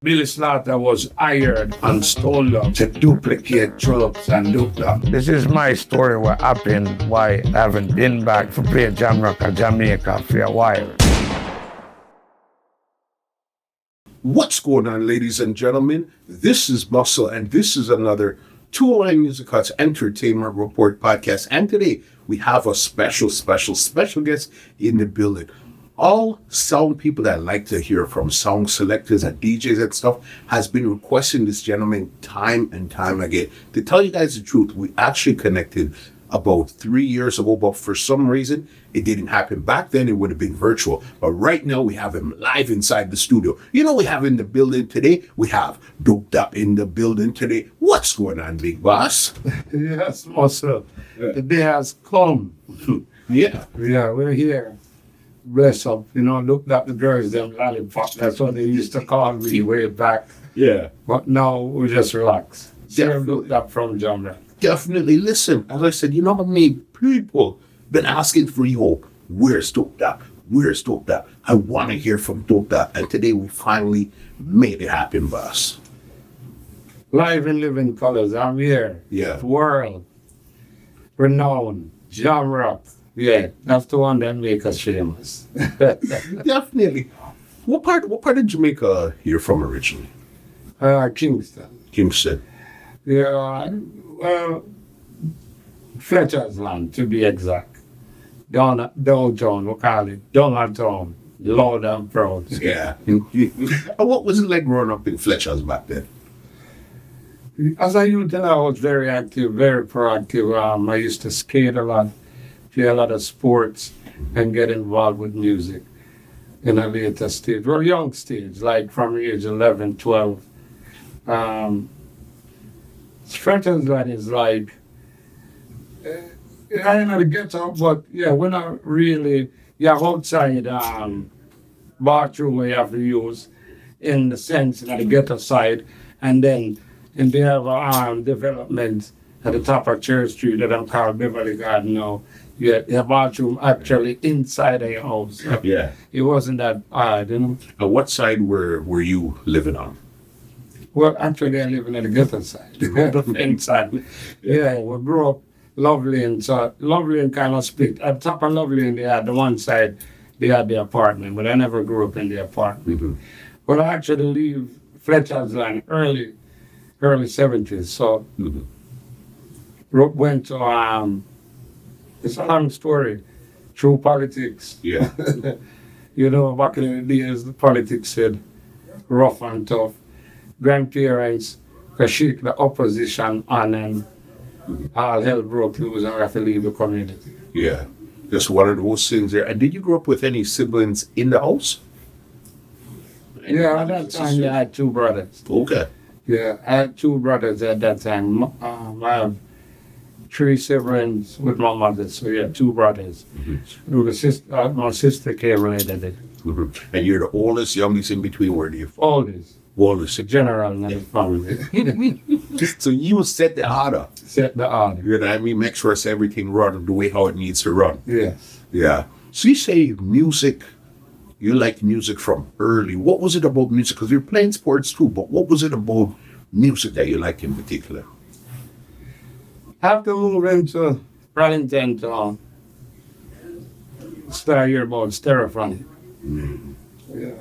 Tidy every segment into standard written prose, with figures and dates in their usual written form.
Billy Slaughter was hired and stolen up to duplicate drums and Dup Dap. This is my story what happened, why I haven't been back to play Jamrock or Jamaica for a while. What's going on, ladies and gentlemen? This is Muscle, and this is another Two Line Music Hut's Entertainment Report podcast. And today we have a special guest in the building. All sound people that like to hear from sound selectors and DJs and stuff has been requesting this gentleman time and time again. To tell you guys the truth, we actually connected about 3 years ago, but for some reason it didn't happen. Back then it would have been virtual, but right now we have him live inside the studio. You know, we have in the building today, we have Dup Dap in the building today. What's going on, big boss? Yes, Muscle. The day has come. Yeah, we're here. Bless up, you know, Dup Dap the girls, them lollipop. That's what they used to call me way back. yeah. But now we just relax. Same Dup Dap from Jamrock. Definitely. Listen, as I said, you know how many people been asking for you, where's Dup Dap? Where's Dup Dap? I want to hear from Dup Dap. And today we finally made it happen, boss. Live and living colors, I'm here. Yeah. World. Renowned. Jamrock. Yeah, that's the one that make us famous. Definitely. What part of Jamaica you're from originally? Kingston. Kingston. Yeah, well, Fletcher's Land, to be exact. Downtown, we call it. Downtown, loud and proud. Yeah. And what was it like growing up in Fletcher's back then? As a youth, I was very active, very proactive. I used to skate a lot, play a lot of sports, and get involved with music in a later stage, or young stage, like from age 11, 12. Fletcher's Land is like, I ain't gonna get up, but yeah, we're not really, you have outside bathroom where you have to use in the sense that you get aside, and then they have development at the top of Church Street that I'm called Beverly Garden now. You have bathroom actually inside of your house. Yeah. It wasn't that hard, you know. And what side were you living on? Well, actually, I'm living in the ghetto side, the inside. Yeah, we grew up Lovely and kind of split. At the top of Lovely, they had the one side, they had the apartment, but I never grew up in the apartment. Mm-hmm. But I actually leave Fletcher's Land early 70s. So went to it's a long story through politics. Yeah. You know, back in the days, the politics said rough and tough. Grandparents could shake the opposition on, and all hell broke loose and we have to leave the community. Yeah. Just one of those things there. And did you grow up with any siblings in the house? Yeah, at that time, I had two brothers. Okay. Yeah, I had two brothers at that time. I have 3 siblings with my mother, so yeah, 2 brothers. Mm-hmm. My sister came later. Mm-hmm. And you're the oldest, youngest in between, where do you fall? Oldest. Oldest. The general in the family. So you set the order. Set the order. You know what I mean? Make sure everything run the way how it needs to run. Yes. Yeah. So you say music, you like music from early. What was it about music? Because you're playing sports too, but what was it about music that you like in particular? After moving to Burlington to start hearing about Stereophonic. Mm. Yeah.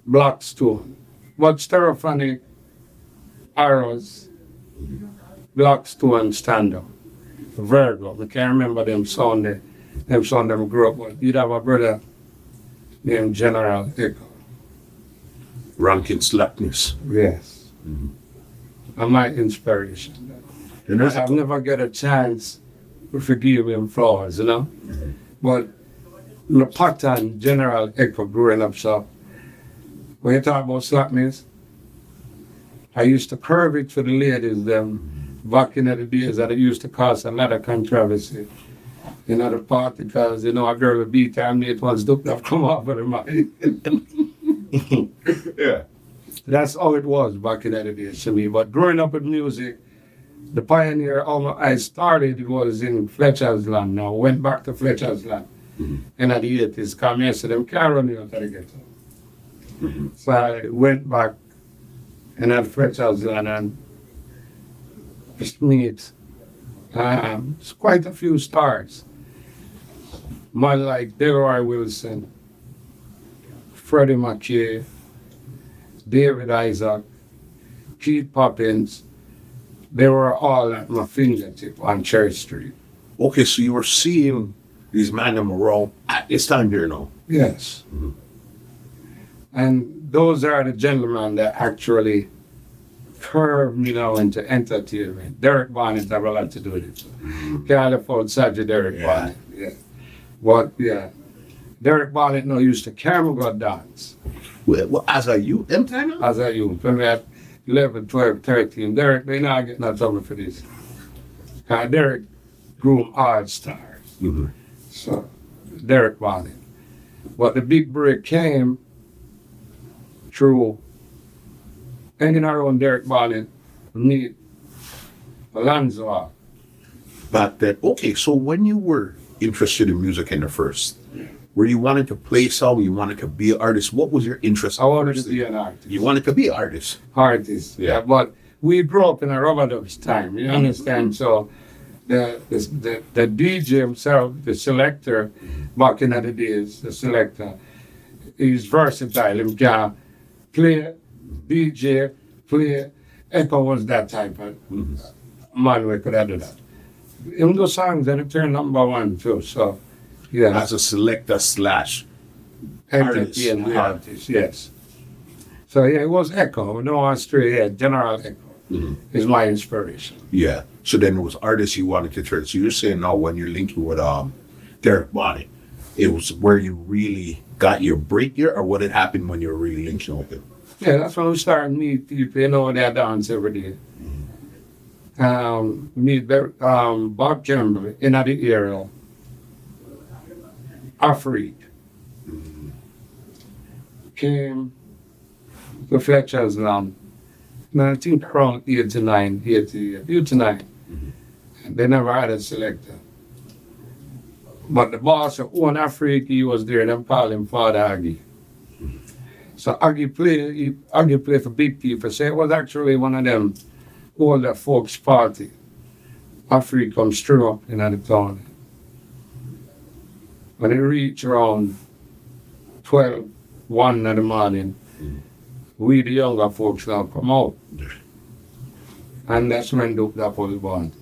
Blocks too. But Stereophonic, Arrows, Blocks 2 and Stand Up. Virgo. I can't remember them sound them grew up with. You'd have a brother named General Echo. Rankin Slackness. Yes. Mm-hmm. And my inspiration. And I've never get a chance to give him flowers, you know? Mm-hmm. But the pattern, General Echo growing up, so when you talk about slackness, I used to curve it for the ladies them back in the days that it used to cause a lot of controversy. You know, the party, because, you know, a girl would beat her and it was Dup Dap come off of the mind. Yeah. That's how it was back in the days to me. But growing up with music, the pioneer I started was in Fletcher's Land. Now, went back to Fletcher's Land in the 80s. Come here, so them can't run me out of the ghetto. So I went back and had Fletcher's Land and just meet quite a few stars. Man like Delroy Wilson, Freddie McKay, David Isaac, Keith Poppins. They were all at my fingertip on Cherry Street. Okay, so you were seeing these men in around at this time here now. Yes. And those are the gentlemen that actually curved me now into entertainment. Derek Barnett have a lot to do with it. Can't afford such a Derek Barnett. Yeah. But yeah, Derek Barnett now used to camera go dance. Well, as a youth, them time? As a youth, when we had 11, 12, 13. Derek, they not getting no trouble for this. Derek grew all stars. So, Derek Barnett. But the big break came through hanging around Derek Barnett, meet Alonzo Hawks. Back then, okay, so when you were interested in music in the first, were you wanted to play song, you wanted to be an artist? What was your interest? I wanted to be an artist. You wanted to be an artist? Artist, yeah. But we grew up in a rubber duck's time, you understand? So the DJ himself, the selector, back in the days, the selector, he's versatile. He can play, DJ, play. Echo was that type of man we could have done that. In those songs, and it turned #1 too, so yeah. As a selector slash entertainment artist, yes. So yeah, it was Echo, no Australia, General Echo is my inspiration. Yeah. So then it was artists you wanted to turn. So you're saying now when you're linking with Derek Barnett, it was where you really got your break here, or what had happened when you were really linking with him? Yeah, that's when we started meet people, you know, they dance every day. Meet Bob Campbell in the area. Afrique came to Fletcher's Land. I think around 89. They never had a selector. But the boss of one Afrique, he was there, them call him Father Aggie. So Aggie played for big people. So it was actually one of them older folks party. Afrique comes through up in the town. When it reached around 12, 1 in the morning, we the younger folks now come out. And that's when Dup Dap was born.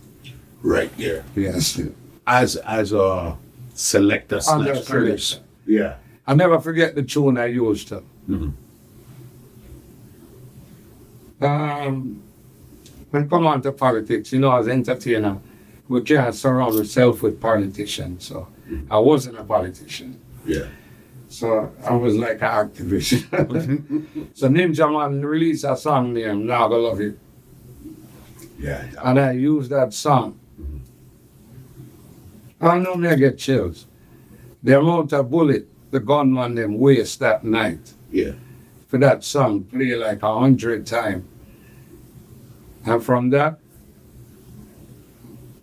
Right there. Yes. As a selector slash artist. Yeah. I never forget the tune I used to. When come on to politics, you know, as entertainer, we can't surround ourselves with politicians. So I wasn't a politician. Yeah. So I was like an activist. So Ninja Man released a song named Now I Love It. Yeah. And I used that song. I know me I get chills. The amount of bullet the gunman them waste that night. Yeah. For that song, play like 100 times. And from that,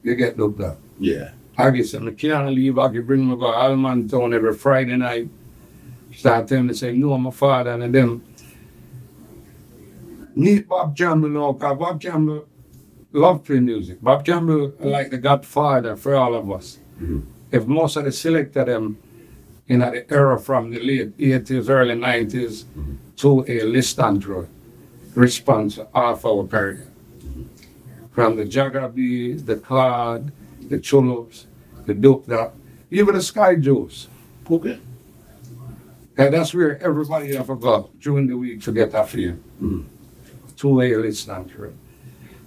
you get Dup Dap. Yeah. I said, I can't leave. I can bring me to Alman Town every Friday night. Start telling me, say, no, my father, and them. Meet Bob Campbell now, because Bob Campbell loved playing music. Bob Campbell like the godfather for all of us. If most of the selector them in the era from the late 80s, early 90s to a list Android response of our career. From the Jaggerbees, the Claude, the Chulops, the Dup Dap, even the Sky Juice. Okay. And that's where everybody ever go during the week to get that feel. To a list Android.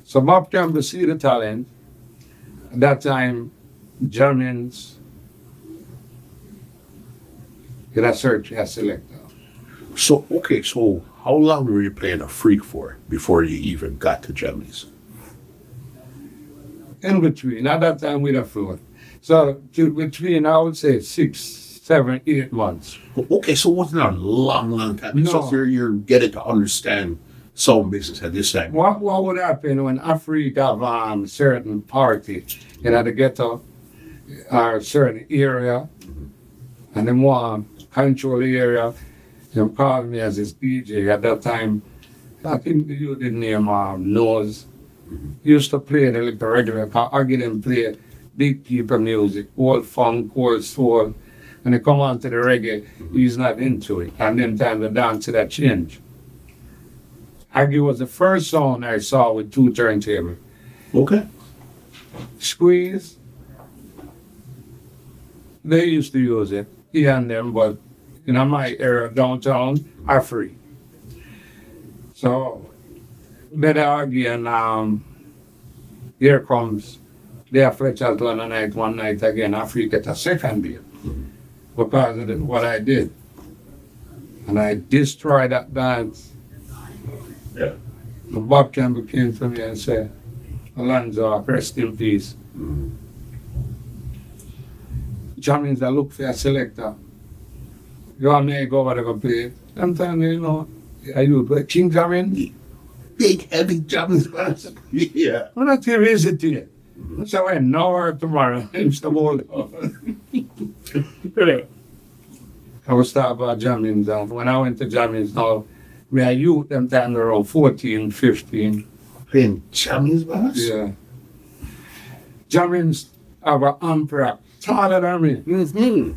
So Bob Campbell see the talent. At that time, Germans, in a search, a selector. So, okay, so how long were you playing a freak for before you even got to Jammys? In between, at that time we the float. So between, I would say 6, 7, 8 months. Okay, so it wasn't a long time. No. So you're getting to understand sound business at this time. What would happen when Africa have certain party in the ghetto or certain area and then more control the area, Him called me as his DJ. At that time, I think the youth didn't name Nose. He used to play the little regular, I get him play big people music, old funk, old soul. When he come on to the reggae, he's not into it. And then time the dance to that change. Aggie was the first song I saw with 2 turntables. Okay. Squeeze, they used to use it, he and them, but in my area downtown, Afrique. So, better again, here comes their Fletcher's one night again, Afrique get a second beat because of what I did. And I destroyed that dance. Yeah. Bob Campbell came to me and said, Alonzo, rest in peace. Jammins, I look for a selector. You want me to go over there and play? I'm telling you, are you King Jammys? Big, heavy Jammys. Yeah. I'm not here visiting. So I know her tomorrow. It's the whole. I was talking about Jammins. When I went to Jammins now, we are youth them time around 14, 15. Playing Jammys, Bass? Yeah. Jammins have an emperor taller than me. Mm-hmm.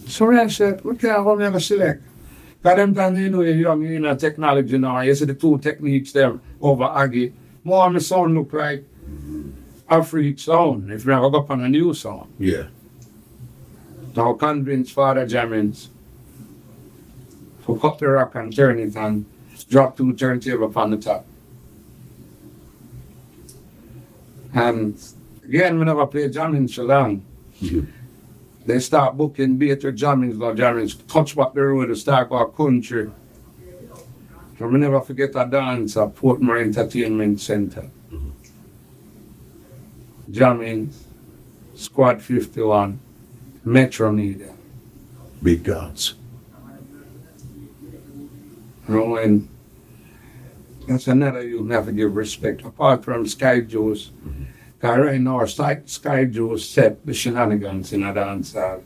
So I said, we can't go never select. Because them time you're young, you know, technology now. You see the 2 techniques there over Aggie. More of my sound look like Afrique sound, if you ever go up on a new song. Yeah. Now convince Father Jammins to cut the rock and turn it and drop 2 turntables on the top. And again, we never played Jammins so long. Mm-hmm. They start booking better Jammins, now Jammins touch what the road to start our country. So we never forget a dance at Portmore Entertainment Center. Jammins, Squad 51, Metro Media. Big guns. And that's another you never give respect, apart from Sky Juice. Because right now, Sky Juice set the shenanigans in a dance hall,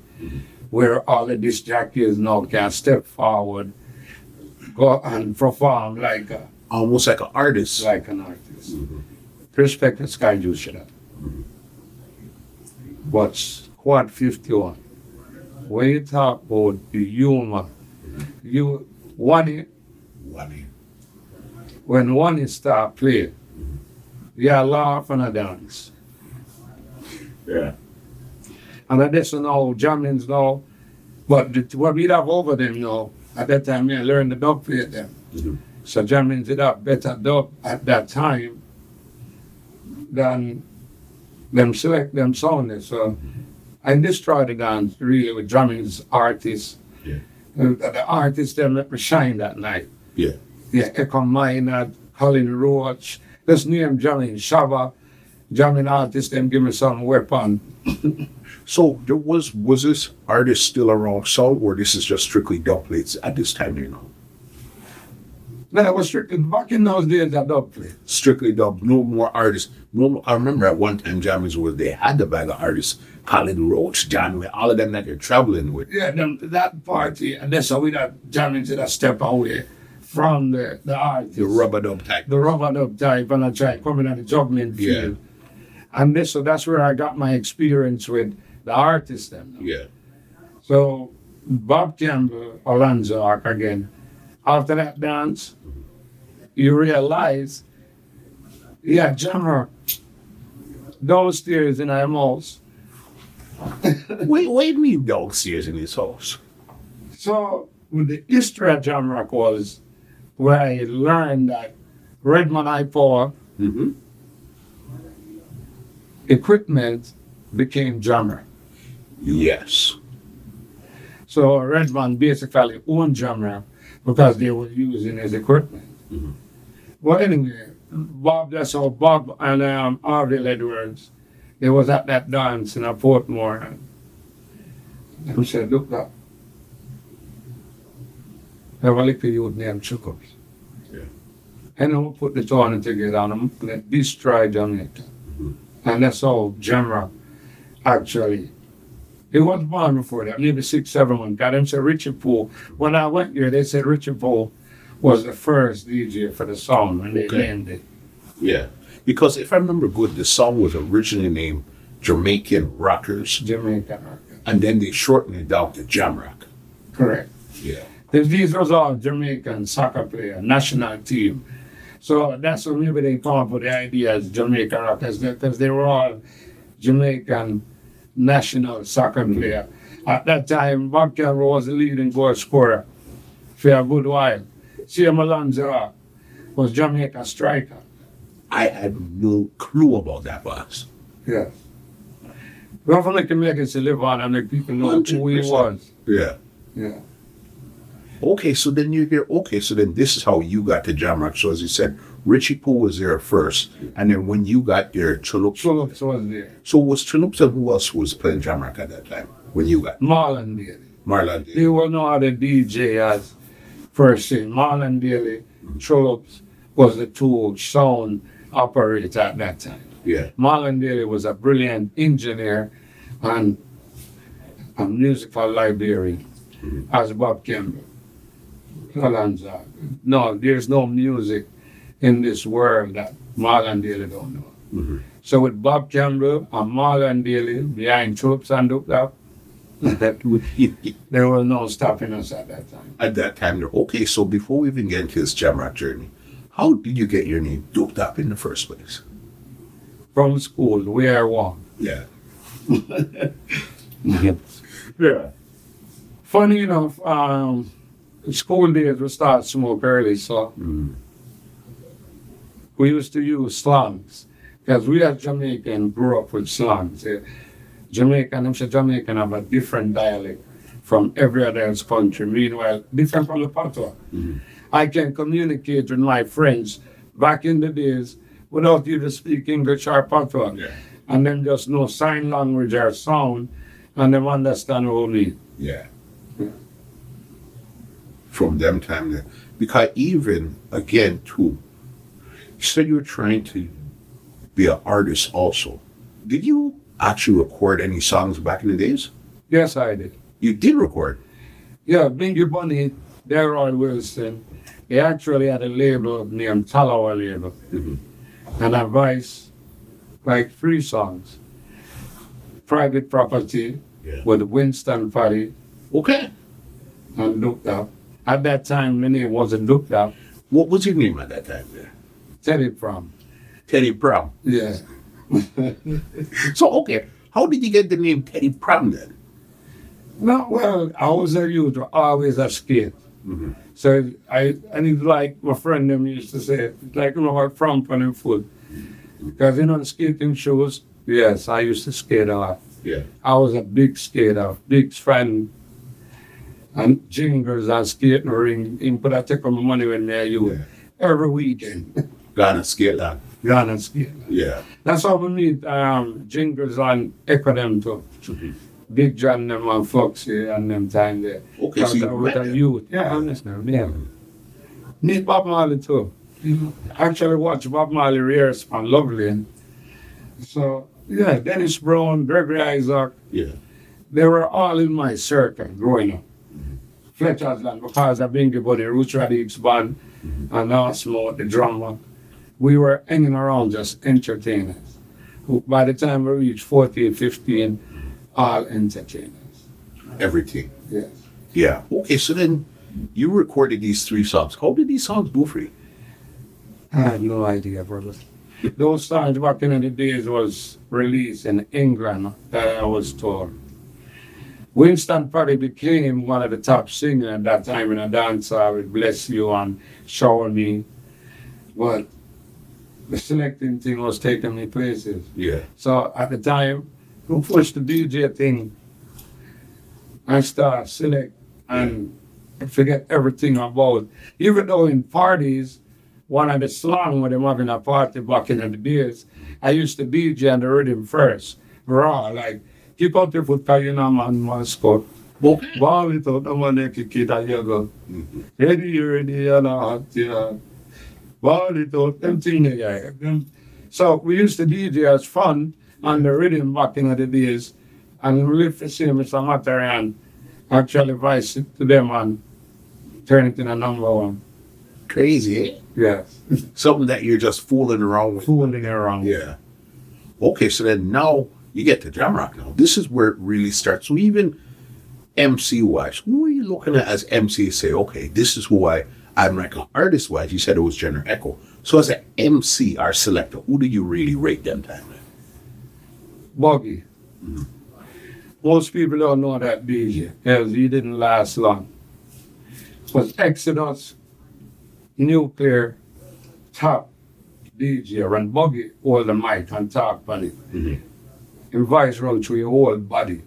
where all the disc jockeys now can step forward, go and perform like Almost like an artist. like an artist. Respect the Sky Juice should have. But Squad 51, when you talk about the humor, you one when one start playing, you laugh and a dance. Yeah. And that's now Jammins now, but what we have over them now, at that time I learned the dub plate them. Mm-hmm. So Jammins did have better dub at that time than them select them sounded. So I destroyed the guns really with Jammins artists. Yeah. The artists them let me shine that night. Yeah. Yeah, Echo Maynard, Colin Roach, let's name Jammins Shabba, jamming artists them give me some weapon. So there was this artist still around sound, or this is just strictly dub plates at this time, you know? No, it was strictly back in those days that dub play. Strictly dub, no more artists. No, I remember at one time Jammys was they had the bag of artists, Colin Roach, John Way, all of them that you're traveling with. Yeah, that party, and that's how we that jamming to that step away from the artist. The rubber dub type. The rubber dub type, and I tried coming at the juggling field. And so that's where I got my experience with the artists then. Yeah. So Bob Campbell, Alonzo Hawks again. After that dance, you realize, Jamrock downstairs in our house. Wait, me downstairs in his house. So the history of Jamrock was where I learned that Redmond High Power equipment became Jamrock. Yes. So Redmond basically owned Jamrock because they were using his equipment. But anyway, that's how Bob and Harvey Edwards, they was at that dance in a Portmore. And we said, look up. Have a little youth named Chuckles. Yeah. And we put the tournament together and destroy Jamaica. And that's how Jamrock actually He was born before that, maybe 6, 7 months. Got him said Richie Poole. When I went there, they said Richie Poole was the first DJ for the song when they named it. Yeah. Because if I remember good, the song was originally named Jamaican Rockers. Jamaican Rockers. And then they shortened it down to Jamrock. Correct. Yeah. These was all Jamaican soccer player, national team. So that's what maybe they come up with the idea as Jamaican Rockers, because they were all Jamaican national soccer player. At that time, Bob Campbell was the leading goal scorer for a good while. Alonzo Hawks was Jamaica striker. I had no clue about that, boss. Yeah. We have to make it live on and make people know who he was. Yeah. Yeah. Okay, so then this is how you got to Jamrock. So as you said, Richie Poole was there first, and then when you got there, Chulups was there. So was Chulups and who else was playing Jamrock at that time when you got? Marlon Daly. Marlon Daly. They will know how the DJ as first thing. Marlon Daly, Chulups was the tool sound operator at that time. Yeah. Marlon Daly was a brilliant engineer and a musical librarian as Bob Campbell. Alonzo. No, there's no music in this world that Marlon Daly don't know. Mm-hmm. So with Bob Campbell and Marlon Daly behind Troops and Dup Dap, there was no stopping us at that time. At that time, okay, so before we even get into this Jamrock journey, how did you get your name Dup Dap in the first place? From school, where one. Yeah. Yeah. Funny enough, school days we start smoke early, so we used to use slangs. Because we as Jamaican grew up with slangs. Jamaican have a different dialect from every other else country. Meanwhile, different from the patois. I can communicate with my friends back in the days without even speak English or patois. Yeah. And then just know sign language or sound, and them understand what we mean. Yeah. From them time there. Because even, again, too, you said you were trying to be an artist also. Did you actually record any songs back in the days? Yes, I did. You did record? Yeah, Bingy Bunny, Delroy Wilson, he actually had a label named Talawa label. And I voiced like 3 songs. Private Property with Winston Party. Okay. And Dup Dap. At that time, my name wasn't Dup Dap. What was your name at that time there? Teddy Prom. Teddy Prom. Yeah. So, okay, how did you get the name Teddy Prom then? No, well, I was a youth, always a skate. So I didn't like my friend them used to say, like, from on foot. Because, the skating shows, yes, I used to skate a lot. Yeah. I was a big skater, big fan. And jingles and skating ring, in put I take my money when they're youth. Every weekend. Gonna skate that. Gonna skate. Yeah. That's how we meet jingles and echo them too. Big John them and Foxy and them time there. Okay, so you with the youth. Yeah, honestly. Yeah. Meet Bob Marley too. Actually watch Bob Marley rehearse on Lovely. So yeah, Dennis Brown, Gregory Isaac. Yeah. They were all in my circle growing up. Fletcher's Land, because I've been about the Roots Radix band and also the drummer. We were hanging around just entertainers. By the time we reached 14, 15, all entertainers. Everything. Yes. Yeah. Okay, so then you recorded these 3 songs. How did these songs go for you? I had no idea, brother. Those songs back in the days was released in England, that I was told. Winston probably became one of the top singers at that time in a dancehall with Bless You and Shower Me. But the selecting thing was taking me places. Yeah. So at the time, we pushed the DJ thing and start select and forget everything about. Even though in parties, one of the songs when I'm having a party back in the days, I used to DJ and the rhythm first. Raw, like, keep out your foot, cause you know man mascot. Ball it out, the one that kick it and you go. Ready, and hot, yeah. Ball it out, them things, yeah. So we used to DJ as fun on the rhythm back in the days. And we live to see Mr. Materian actually vice it to them and turn it in a number one. Crazy, eh? Yes. Something that you're just fooling around with. Fooling around. Yeah. Okay, so then now you get to Jamrock now. This is where it really starts. So even MC-wise, who are you looking at as MC to say, okay, this is who I'm like artist-wise, you said it was General Echo. So as an MC or selector, who do you really rate them time with? Buggy. Most people don't know that DJ, because he didn't last long. But Exodus, Nuclear, top DJ, and Buggy hold the mic and talk on it. And voice run through your whole body.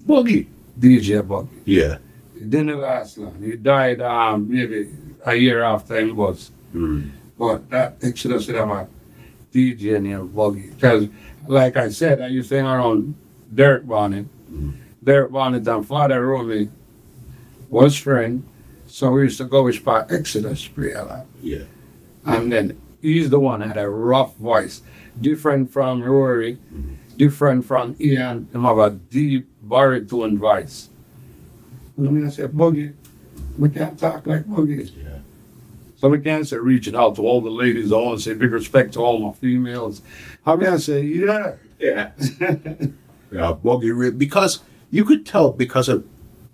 Buggy. DJ Buggy. Yeah. He didn't last long. He died maybe a year after he was. But that Exodus should have a DJ named Buggy. Because, like I said, I used to hang around Derek Bonnet. Derek Bonnet and Father Romy was friend. So we used to go with Exodus play a lot. Yeah. And then he's the one that had a rough voice. Different from Rory, different from Ian. He have a deep baritone voice. And I said, Buggy, we can't talk like Buggy. Yeah. So we can't say reaching out to all the ladies, all and say big respect to all my females. I say, yeah. Yeah. Yeah, Buggy, because you could tell because of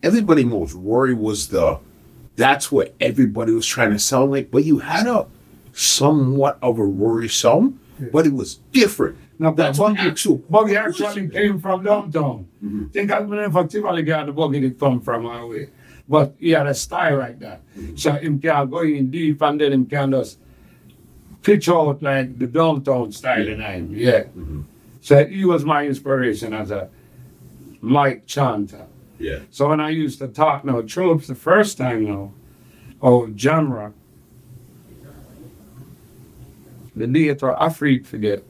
everybody knows Rory was that's what everybody was trying to sound like, but you had a somewhat of a Rory sound, but it was different. Now, That's Buggy actually came from downtown. Think I never typically got the Buggy that come from our way. But he had a style like that. So him can go in deep and then him can just pitch out like the downtown style in him. Yeah. So he was my inspiration as a mic chanter. Yeah. So when I used to talk now, tropes the first time now, Jamrock, the theater Afrique forget.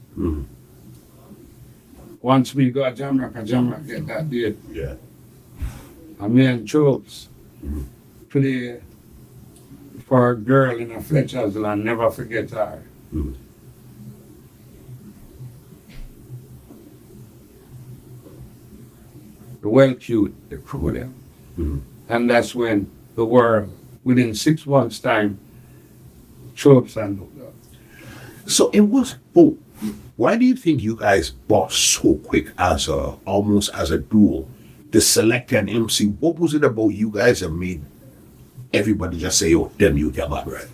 Once we got Jamrock get that date. Yeah. And me and Tropes play for a girl in a Fletcher's and never forget her. Well cute, the crew them. And that's when the world, within 6 months' time, Tropes and Dup Dap. So it was, why do you think you guys bought so quick as almost as a duo? The selector and MC, what was it about you guys that made everybody just say, oh, them you can right?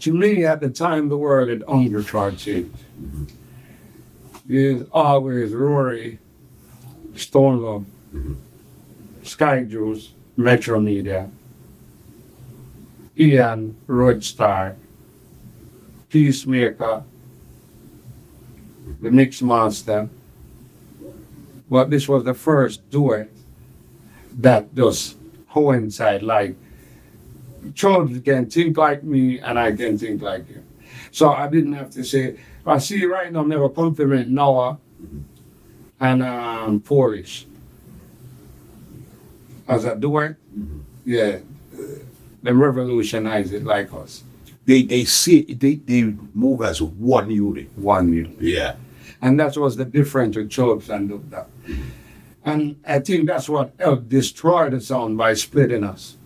To me, at the time, the world had undercharged changed. There's always Rory, Stone Love, Sky Juice, Metro Media, Ian, Rockstar, Peacemaker, the Mix Monster. But this was the first duet that just coincide. Like, Charles can think like me and I can think like him. So I didn't have to say, I see right now, never compliment Noah and Polish. As a duet, yeah, they revolutionize it like us. They see they move as one unit. One unit. Yeah. And that was the difference with Chubs and Dup Dap. And I think that's what helped destroy the sound by splitting us.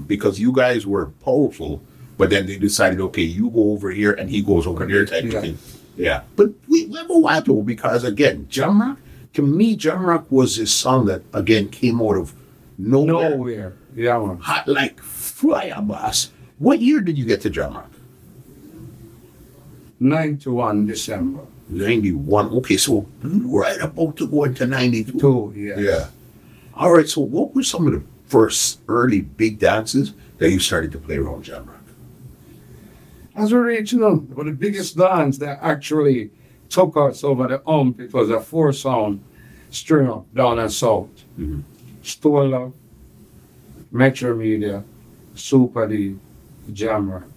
Because you guys were powerful, but then they decided, okay, you go over here and he goes over there type of thing. Yeah. But we never went though, because again, Jamrock, to me, Jamrock was this song that again came out of nowhere. Nowhere. Yeah, man. Hot like fire, boss. What year did you get to Jamrock? 91 December. 91. Okay, so right about to go into 92. Yeah. Yeah. All right, so what were some of the first early big dances that you started to play around Jamrock? As we reach, but the biggest dance that actually took us over the hump, it was a 4-sound string up down and south. Stone Love, Metro Media, Super D, Jamrock.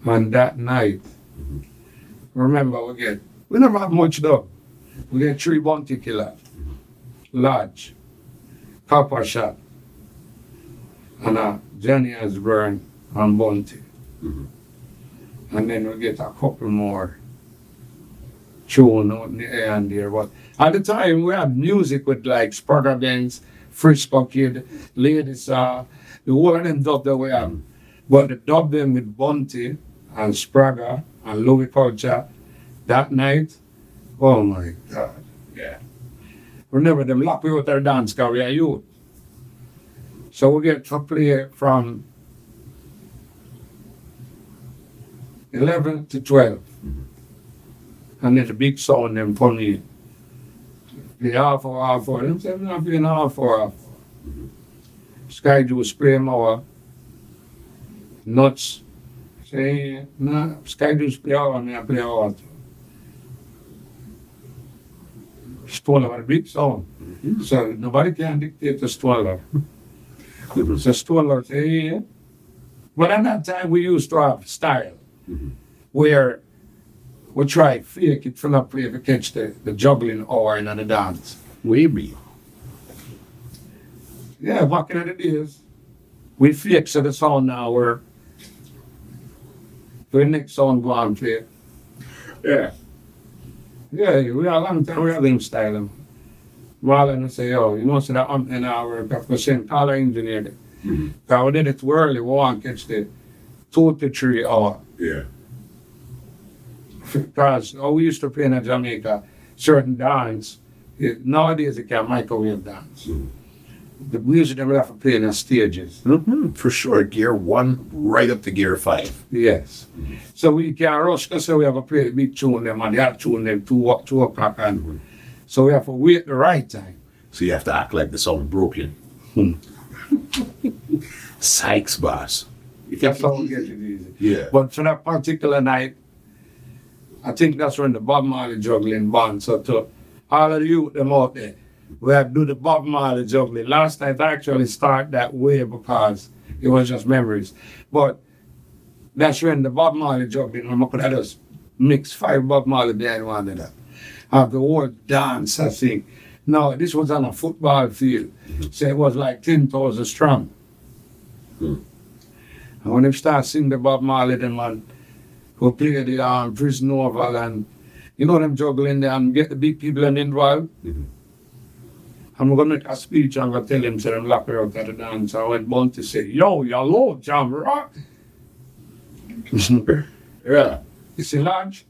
And that night, remember we never have much though. We get 3 bounty killers, Lodge, Copper Shot, and Johnny has burned and bounty. And then we get a couple more tune on the and there. But at the time, we had music with like Spragga Benz, Frisco Kid, Ladies, the whole of them dub that we have. But the dub them with Bunty and Spragga and Louie Culture that night, oh my God. Yeah. Remember, them lock we out our dance because we are youth. So we get to play from 11 to 12. And then the big sound them for me. The half hour. Them say, I'm not playing half hour. Sky Juice play more. Nuts. Say, nah, Sky Juice play hour, and I play hour. Stoller, big sound. So nobody can dictate the Stoller. The Stoller say, yeah. But at that time we used to have style where we try fake it from up here to catch the juggling hour in the dance. Maybe. Yeah, back in the days, we fake so the sound now where the next song go on play. Yeah. Yeah, we are a long time we have them style. Rather than say, oh, you know, so that in our percent color engineer. Because we did it too early, we want to catch the 2 to 3 hour. Yeah. Because we used to play in Jamaica certain dance. Nowadays, you can microwave dance. The music that we have to play in the stages. For sure. Gear 1 right up to gear 5. Yes. So we can't rush because we have to play the big tune them and the other tune them 2 o'clock. And so we have to wait the right time. So you have to act like the song broken. Sykes, boss. That's how we get it easy. Yeah. But for that particular night, I think that's when the Bob Marley juggling band. So to all of the youth them out there, we have to do the Bob Marley juggling. Last night I actually started that way because it was just memories. But that's when the Bob Marley juggling, I could have just mix 5 Bob Marley behind one of that. Have the whole dance, I think. No, this was on a football field. So it was like 10,000 strong. And when they start singing the Bob Marley, them man, who play the Prison Oval and you know them juggling there and get the big people involved. I'm going to make a speech and I'm going to tell them, say them lock her out of the dance. I went bound to say, yo, hello, Jamrock. Yeah. You see, Lodge,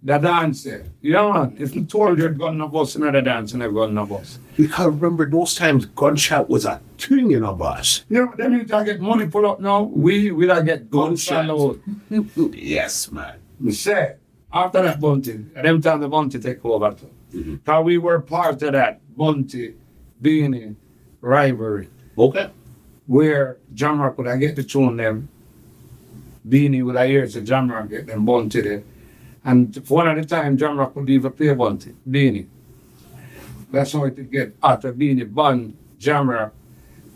the dance there. Yeah, man, if you told you got no bus in the dance and I've got no bus. Because remember those times gunshot was a thing in a bus. You know, then you get money pull up now, we don't get gunshot out. Yes, man. We say, after that Bunty, at them time the Bunty take over too. Because we were part of that Bunty, Beenie, rivalry. Okay. Where Jamrock would I get to tune them, Beenie would I hear the Jamrock get them Bunty there. And for one of the time Jamrock would even play Bunty, Beenie. That's how it get after Beenie band Jamrock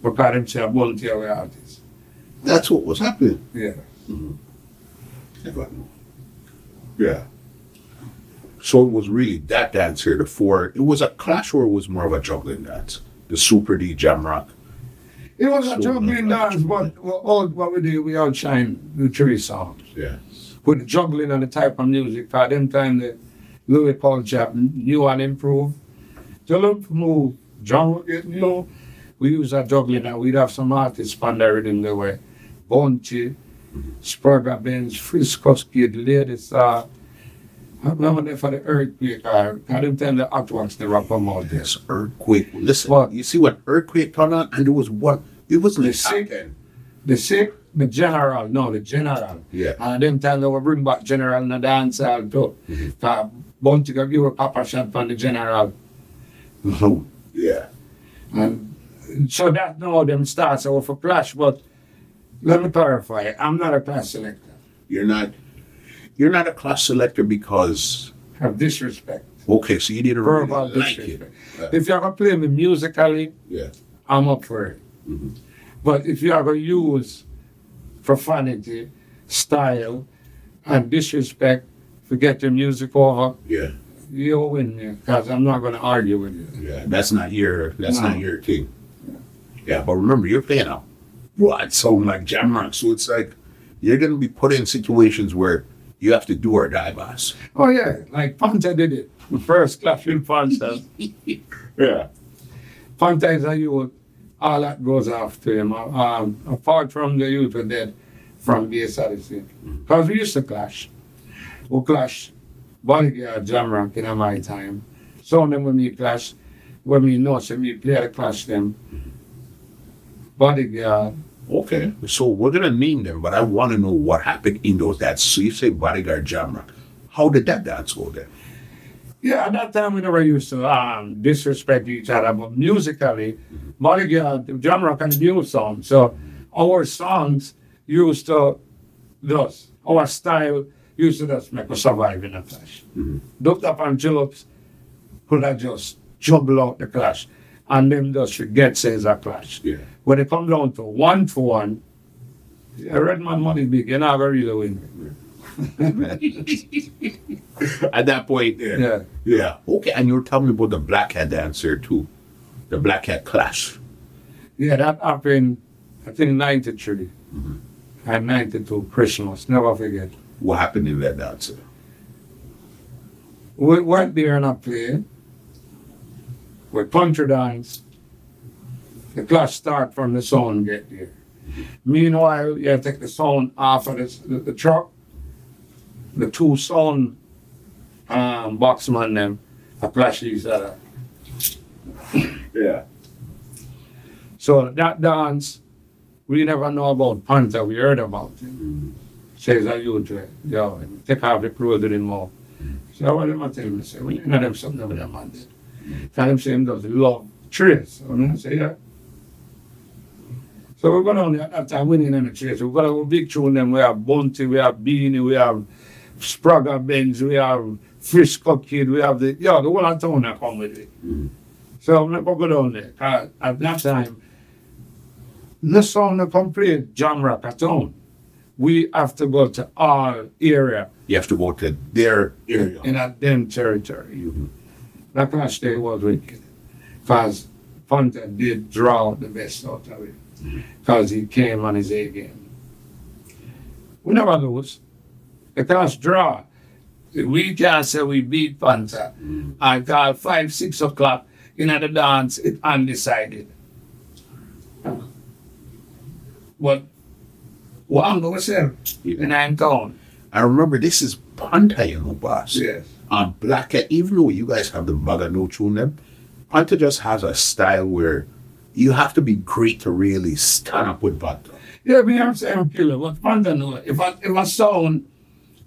because them say Bunty our artist. That's what was happening. Yeah. Yeah. So it was really that dance here, it was a clash or it was more of a juggling dance? The Super D Jamrock. It was a juggling dance, but what we do, we outshine the 3 songs. Yeah. With the juggling and the type of music, for them time the Louie Culture new and improved. To look move, genre, you know, we use that juggling and we'd have some artists pondering in the way. Bunty, Spragga Benz, Frisco Kid, Ladies, I remember that for the earthquake, I them time the artworks never come out there. Yes, earthquake. Listen, you see what earthquake turned on and there was one, it wasn't the sick, the general, Yeah. And them time they will bring back general in the dance hall too. Bunty could give a papa shot from the general. Yeah. And so that's how them starts off a clash, but let me clarify, I'm not a class selector. You're not a class selector because Have disrespect. okay, so you didn't Verbal really like disrespect. it. If you're gonna play me musically, Yeah. I'm up for it. But if you're gonna use profanity, style, and disrespect to get your music over, Yeah. you'll win me, because I'm not gonna argue with you. Yeah. That's not your thing. Yeah, but remember you're playing a broad song like Jamrock, so it's like you're gonna be put in situations where You have to do or die, boss. Oh yeah, like Panther did it. The first clash with Panther. Yeah. Panther is a youth. All that goes after him. Apart from the youth were dead from Bass Odyssey. Because we used to clash. We clash Bodyguard, Jamrock in my time. Some of them when we clash, when we know, so we play the clash them. Bodyguard. Okay. So we're gonna name them, but I want to know what happened in those dance. So you say Bodyguard Jamrock. How did that dance go then? Yeah, at that time we never used to disrespect each other, but musically, Bodyguard, Jamrock and new songs. So our songs used to just, our style used to just make us survive in a clash. Dup Dap and Jillops could have just juggle out the clash and them just forget says a clash. Yeah. When it comes down to 1-1, a red man money big, you're not going to really win. At that point, Yeah. Yeah. Okay, and you were telling me about the Black Hat dancer too. The Black Hat clash. Yeah, that happened, I think, 93 and 92, Christmas, never forget. What happened in that dancer? We went there and I played. We punch dance. The clash start from the sound get there. Meanwhile, you have to take the sound off of the truck. The two sound boxman them are clash each other. Yeah. So that dance, we never know about Panther, we heard about it. Says I you to it. Yo, take off the clothes anymore. So what am I telling me? Say, well, you know them something over them man. Tell them say him does love trace. So I say, yeah. So we're going on at that time winning in the trace. We've got a big tune them. We have Bounty, we have Beenie, we have Spragga Benz, we have Frisco Kid, we have the whole of town that come with it. So I'm not going to go down there. At that time, the song that come play Jamrock at town. We have to go to our area. You have to go to their area. In a them territory. That clash day was wicked. Because Panther did draw the best out of it. Because he came on his A game. We never lose. The clash draw. We can't say we beat Panther. I got 5, 6 o'clock in the dance, it undecided. But what I'm going to say, in I'm town. I remember this is Panther, you know, boss. Yes. Black Hat, even though you guys have the bugger no tune them, Panther just has a style where you have to be great to really stand up with Panther. Yeah, me I'm saying killer, but Panther know. If a sound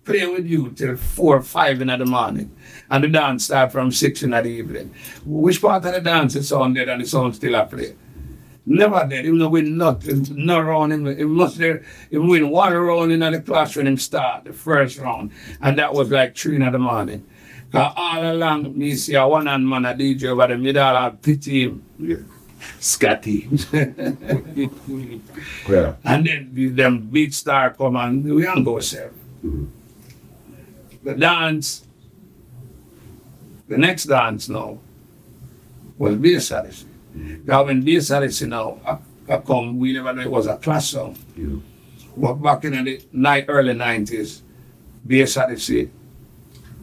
play with you till 4 or 5 in the morning and the dance start from 6 in the evening, which part of the dance is sound dead and the sound still a play? Never did. He win nothing, no round. He must there. He win 1 round in the class when him start the first round, and that was like 3 in the morning. Cause all along me see a one-hand man a DJ over the middle, I pity him. Yeah. Scotty. Yeah. And then them big star come and we don't go serve. The dance, the next dance now was Bass Odyssey. Now when Bass Odyssey now come, we never know it was a class song. Yeah. But back in the early 90s, Bass Odyssey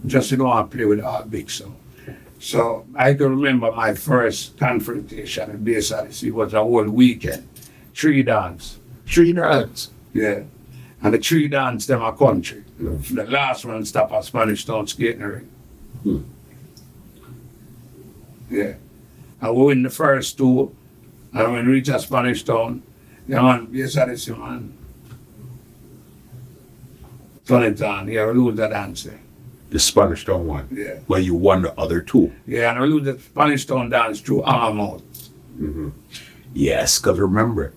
just didn't want to play with all big song. So I can remember my first confrontation at Bass Odyssey was a whole weekend. 3 dance. 3 dance. Yeah. And the 3 dance them a country. The last one stop at Spanish Town skating ring. Yeah. And we win the first 2, and when we reach a Spanish Town, yeah man, Bass Odyssey man. Turn it on, yeah, we lose that dance there. The Spanish Town one. Yeah. Well, you won the other 2. Yeah, and we lose the Spanish Town dance through our mouth. Yes, because remember,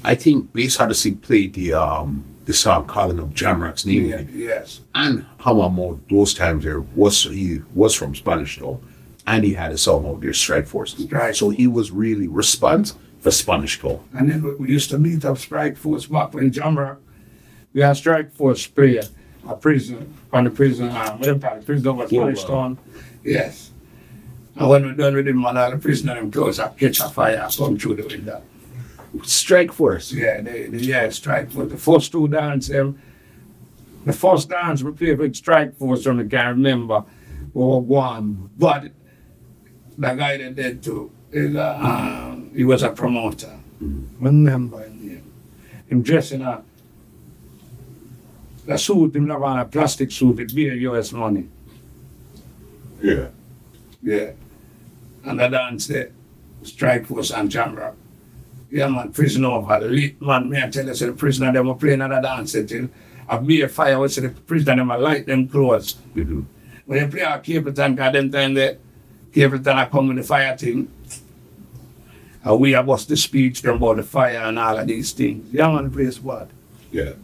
I think Bass Odyssey played the song calling up Jamrock's name. Yeah, yes. And Hamamo, those times he was from Spanish Town. And he had a song out there, Strike Force. Right. So he was really responsive for Spanish Town. And then we used to meet up Strike Force back when Jamrock. We had Strike Force play a prison, on the prison, the prison over Spanish Town. Yes. And when we done with him, man, all the prisoner them close up, catch a fire, come through the window. Strike Force. Yeah, Strike Force. The first 2 dance them, The first dance we played with Strike Force, and I can't remember what one, but the guy that did too, he was a promoter. Remember him. Him dressed in a suit, him never on a plastic suit, it be a US money. Yeah. Yeah. And the dance there, Strike Force and Jamrock. Yeah, man, prison over. The late man, me I tell you, so the prisoner, they were playing another dance till I be a fire, we say the prisoner, them light them clothes. Mm-hmm. When you play a Capleton, because them time there, Capleton I come with the fire thing. And we have the speech them about the fire and all of these things. Yeah, man, the place what? Yeah.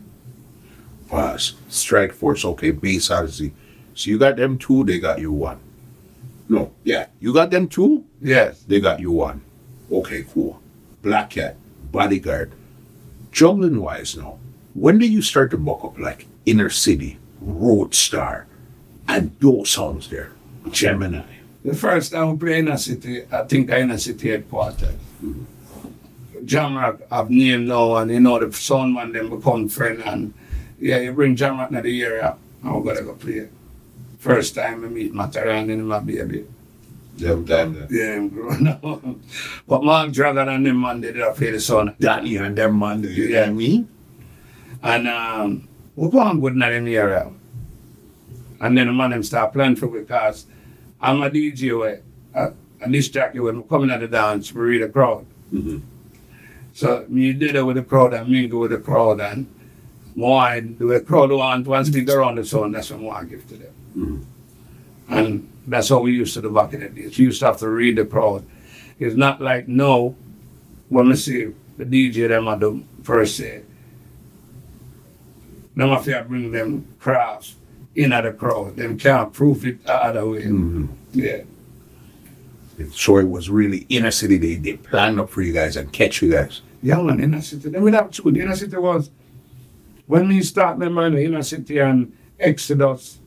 Pass. Strike Force, okay, Bass Odyssey. So you got them two, they got you one. No, yeah. You got them two? Yes. They got you one. Okay, cool. Black Cat, Bodyguard. Juggling wise now, when did you start to buck up like Inner City, Rockstar, and those songs there? Gemini. The first time we play in a city, I think in a city headquarters. Jamrock have name now, and you know the sound man them become friend, and yeah, you bring Jamrock to the area, and we're gonna go play. First time I meet Mataran and my baby. Them time there. Yeah, I'm growing up. But Mark Dragon and them man, they did play the song. Danny and them man, you know what I mean? And we go on good in them area. And then the man them start playing for me because I'm a DJ way. And this jockey when I'm coming at the dance, we read the crowd. Mm-hmm. So me did it with the crowd and me go with the crowd and more the crowd want one stick around the sound, that's what I give to them. Mm-hmm. And that's how we used to do back in the days. We used to have to read the crowd. It's not like now when we see the DJ them at the first say. Them have to bring them crafts in at the crowd. Them can't prove it the other way. Mm-hmm. Yeah. So it was really Inner City, they planned up for you guys and catch you guys. Yeah, man, Inner City. Then we have two. The Inner City was when we start remember the Inner City and Exodus,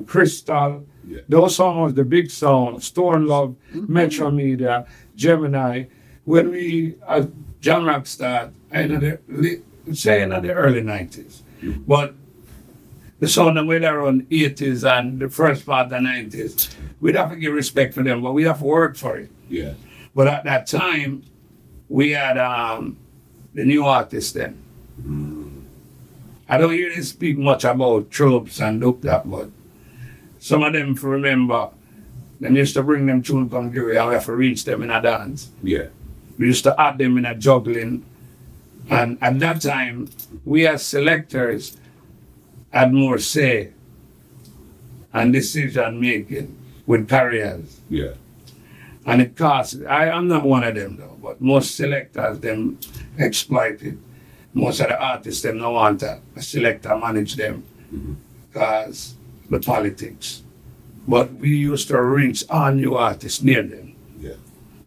Crystal. Yeah. Those songs was the big song. Stone Love, Metro Media, Gemini. When we Jamrock start, in the early 90s. But the sound that went around 80s and the first part of the 90s, we'd have to give respect for them, but we have to work for it. Yeah. But at that time, we had the new artists then. I don't hear them speak much about tropes and Dup Dap, but some of them, if you remember, they used to bring them tune from Gary and we have to reach them in a dance. Yeah. We used to add them in a juggling. And at that time, we as selectors had more say and decision making with carriers. Yeah. And it costs, I'm not one of them though, but most selectors, them exploit it. Most of the artists, them don't want a selector manage them because the politics. But we used to reach all new artists near them. Yeah.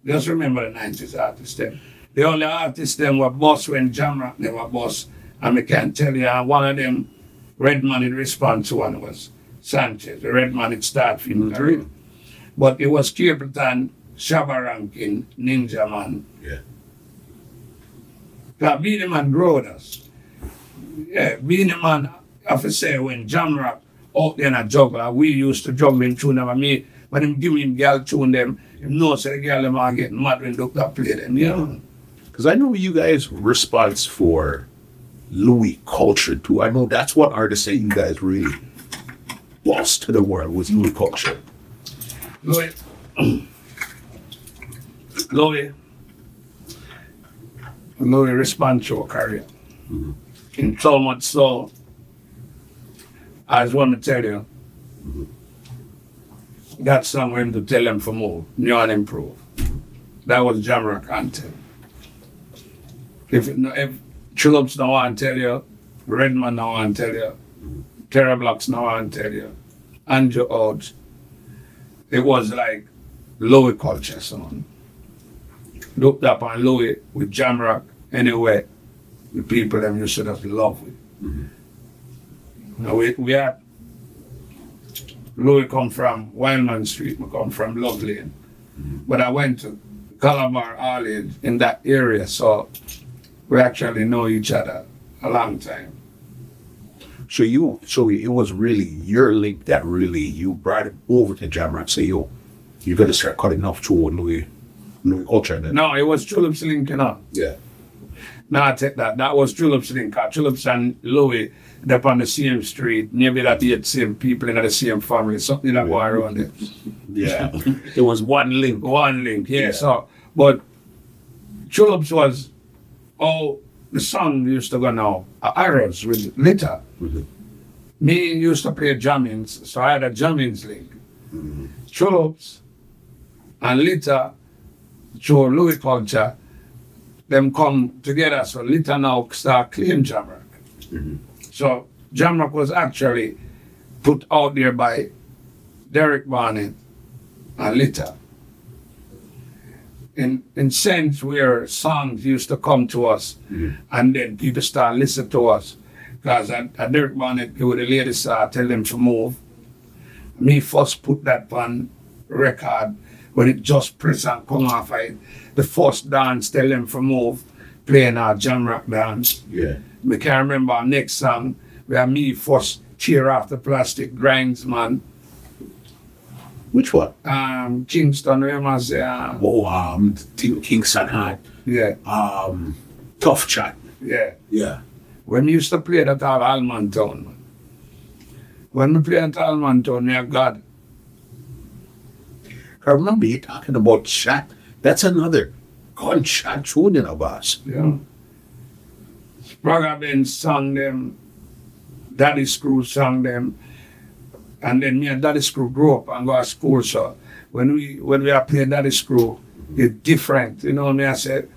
Just remember the 90s artists them. The only artists them were boss when Jamrock they were boss. And I can tell you, one of them, Redman in response to one was Sanchez. The Redman it started film career. But it was Capleton, Shabba Rankin, Ninja Man. Yeah. Because Beenie Man growed us. Yeah, Beenie Man, I have to say, when Jamrock out there in a juggler, we used to juggle in tune them. I mean, when him give him girl tune them, him know so the girl them are getting mad when Dup Dap play them, you know? Because I know you guys response for Louie Culture too. I know that's what artists say you guys really lost to the world was Louie Culture. Louie respond to a career. In so much so, I just want to tell you, that song for him to tell him for more, new and improve. That was Jamrock anthem. If Chillups now want to tell you, Redman now want to tell you, Terra Blocks now want to tell you, Andrew Oates, it was like Louie Culture song. Dup Dap and Louie with Jamrock anyway, the people them used to just love it. Now we had Louie come from Wildman Street, we come from Love Lane. But I went to Calabar, Arlene, in that area, so we actually know each other a long time. So it was really your link that really you brought it over to Jamrock. Say, yo, you got to start cutting off to Louie Culture then. No, it was Tulips Link, you know. Yeah. No, I take that. That was Tulips Link. Tulips and Louie, they're on the same street. Maybe that the same people in the same family. Something that go around it. Yeah. It was one link. One link, yeah. So, but Tulips was, the song used to go now. Arrows with Litter. Mm-hmm. Me used to play jammings, so I had a jammings link. Mm-hmm. Tulips and Litter, through Louie Culture, them come together. So Litter now start claim Jamrock. Mm-hmm. So Jamrock was actually put out there by Derek Barnett and Litter. In sense where songs used to come to us, and then people start listening to us. Because at Derek Barnett, the ladies tell them to move. Me first put that on record when it just press and come off it. The first dance tell them to move, playing our Jamrock dance. Yeah. We can remember our next song where me first tear off the plastic grinds, man. Which one? Kingston, remember I say, Kingston had. yeah, Tough Chat. yeah. Yeah. When we used to play that at Alman Town, man. When we play at Alman Town, we have God. I remember you talking about chat. That's another gunshot tune in a boss. Yeah. Sprague Ben sang them, Daddy Screw sang them, and then me and Daddy Screw grew up and go to school. So when we are playing Daddy Screw, it's different. You know what I said?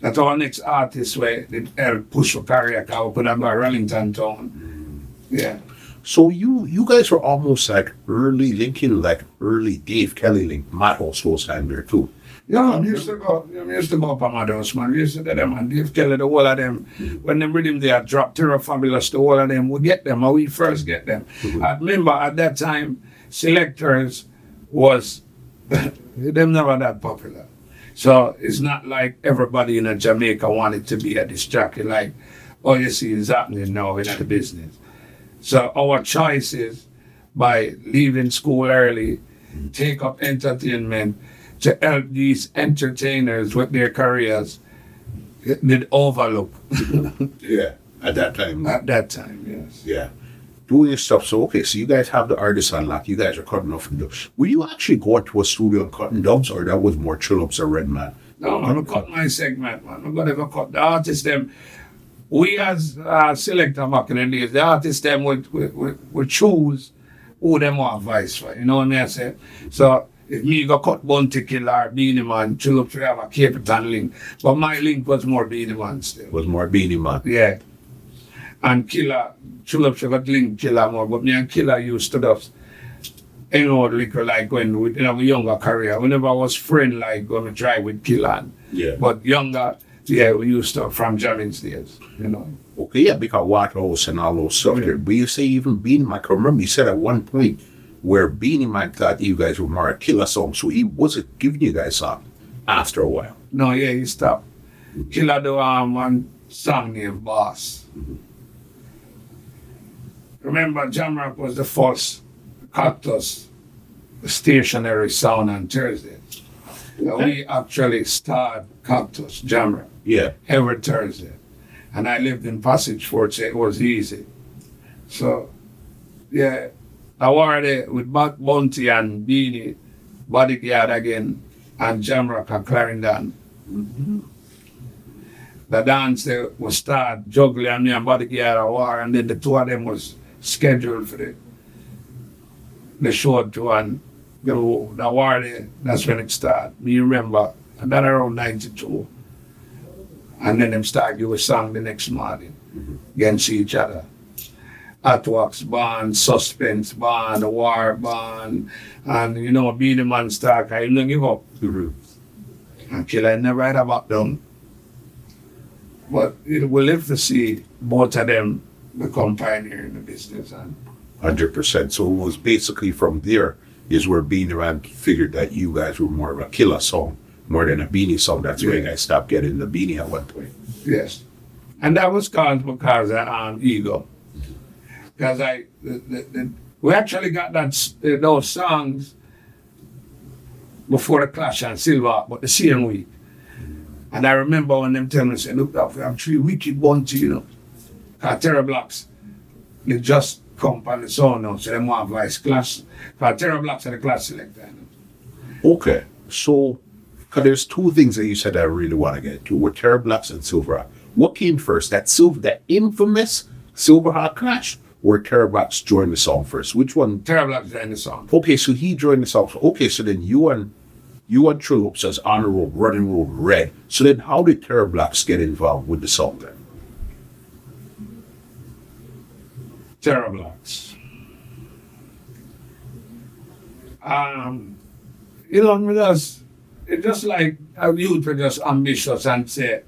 That our next artist way did help push for career, because we could have got Rallington Town. Yeah. So you guys were almost like early Lincoln, like early Dave Kelly link, Matt House and there too. Yeah, we used to go up on my house, man. We used to do them, and Dave Kelly, the whole of them. When them rhythm they had dropped, Terror Fabulous, the whole of them, we get them, or we first get them. I remember at that time, selectors was, them never that popular. So it's not like everybody in Jamaica wanted to be a disc jockey, like, you see is happening now in the business. So our choice is by leaving school early, take up entertainment, to help these entertainers with their careers, did overlook. Yeah, at that time. At that time, yes. Yeah. Doing your stuff. So, okay, so you guys have the artists on lock. You guys are cutting off and dubs. Will you actually go to a studio and cutting dubs, or that was more chill ups or Red Man? No, I'm going to cut my segment, man. I'm going to cut the artists, them. We as selector back in the days, the artists, them would choose who them want voice for. You know what I say? So, if me go cut Bounty Killer, Beenie Man, chill up to have a Capitan link. But my link was more Beenie Man still. Was more Beenie Man. Yeah. And Killer, Chulop got link Killer more, but me and Killer used to just hang out liquor like when we have a younger career. Whenever I was friend like when we drive with Killer. Yeah. But younger, yeah, we used to from jamming days, you know. Okay, yeah, because Waterhouse and all those stuff there. But you say even Beenie Man, I remember you said at one point where Beenie Man thought you guys were more a Killer song, so he wasn't giving you guys song after a while. No, yeah, he stopped. Killer do one song named Boss. Remember, Jamrock was the first Cactus stationary sound on Thursday. We actually started Cactus, Jamrock, every Thursday. And I lived in Passage Fort, so it was easy. So, yeah, I wore it with Bounty and Beanie, Bodyguard again, and Jamrock and Clarendon. The dance they was start juggling and me and Bodyguard a war, and then the two of them was scheduled for the short one. The war there, that's when it started. Me remember, and then around 92. And then them start give a song the next morning against each other. Artworks band, Suspense band, War band, and you know, Beenie Man start, I didn't give up. And Killer never had a back down. But it will live to see both of them become pioneer in the business. 100%. So it was basically from there is where Beenie Man figured that you guys were more of a Killer song, more than a Beanie song. That's where you guys stopped getting the Beanie at one point. Yes. And that was caused because of ego. because we actually got those songs before the clash on Silverhawk, but the same week. And I remember when them tell me, say, look, we have 3 wicked ones, you know. Terror Blocks, they just come on the sound now, so they want vice class. Terror Blocks are the class selector. Okay, so because there's 2 things that you said I really want to get to, were Terror Blocks and Silverhawk. What came first, that infamous Silverhawk clash, or Terror Blocks joined the song first? Which one? Terror Blocks joined the song. Okay, so he joined the song. Okay, so then you and Trill Lopes as On the Road, Running Road, Red. So then how did Terror Blocks get involved with the song then? Terror Blocks. You know, it's just like a youth were just ambitious and say,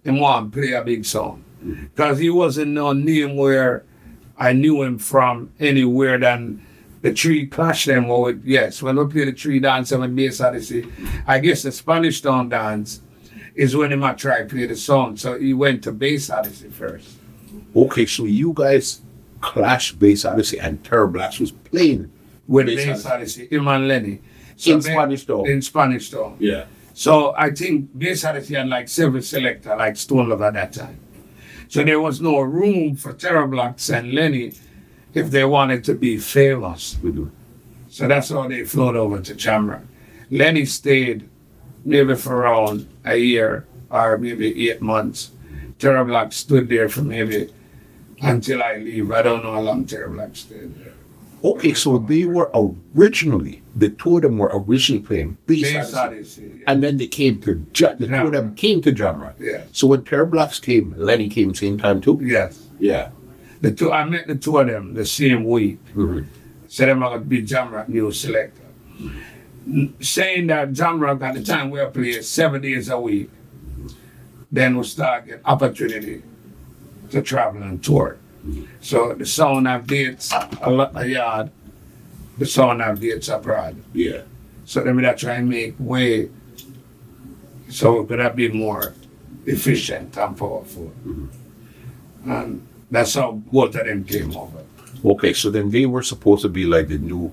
he want to play a big song. Because he wasn't no name where I knew him from anywhere than the Tree Clash them. Yes, when we play the Tree dance and Bass Odyssey, I guess the Spanish Town dance is when he might try to play the song. So he went to Bass Odyssey first. Okay, so you guys clash Bass Odyssey and Terror Blocks was playing with Bass Odyssey, him and Lenny. So in Spanish Town. In Spanish Town. Yeah. So I think Bass Odyssey had like 7 selector, like Stone Love at that time. So there was no room for Terror Blocks and Lenny if they wanted to be famous. So that's how they flowed over to Jamrock. Lenny stayed maybe for around a year or maybe 8 months. Terror Blocks stood there for maybe until I leave. I don't know how long Terror Blocks stayed there. Okay, so they were originally, the 2 of them were originally playing Bass Odyssey. Yeah. And then they came to, the 2 of them came to Jamrock. Yeah. So when Terror Blocks came, Lenny came same time too? Yes. Yeah. I met the 2 of them the same week. Mm-hmm. So them are going to be Jamrock new selector. Saying that Jamrock at the time we were playing 7 days a week, then we start get opportunity to travel and tour. So the sound have dates a yard, the sound have dates abroad. Yeah. So then we try and make way so we could have been more efficient and powerful. Mm-hmm. And that's how both of them came over. Okay, so then they were supposed to be like the new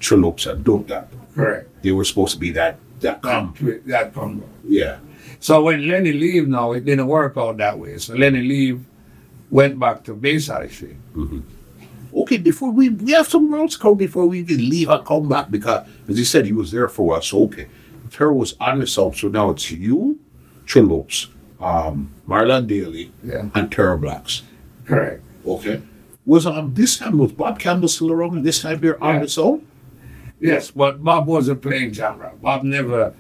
Trill Lopes and Dup Dap. Correct. They were supposed to be that combo. Yeah. So when Lenny leave now, it didn't work out that way. So Lenny leave, went back to Bass Odyssey. Mm-hmm. Okay, before we have some rounds come before we can leave and come back, because as you said, he was there for a while. So okay, Terror was on the song, so now it's you, Trill Lopes, Marlon Daly, and Terror Blocks. Correct. Okay. Was this time was Bob Campbell still around at this time here on the song? Yes, but Bob wasn't playing Jamrock. Bob never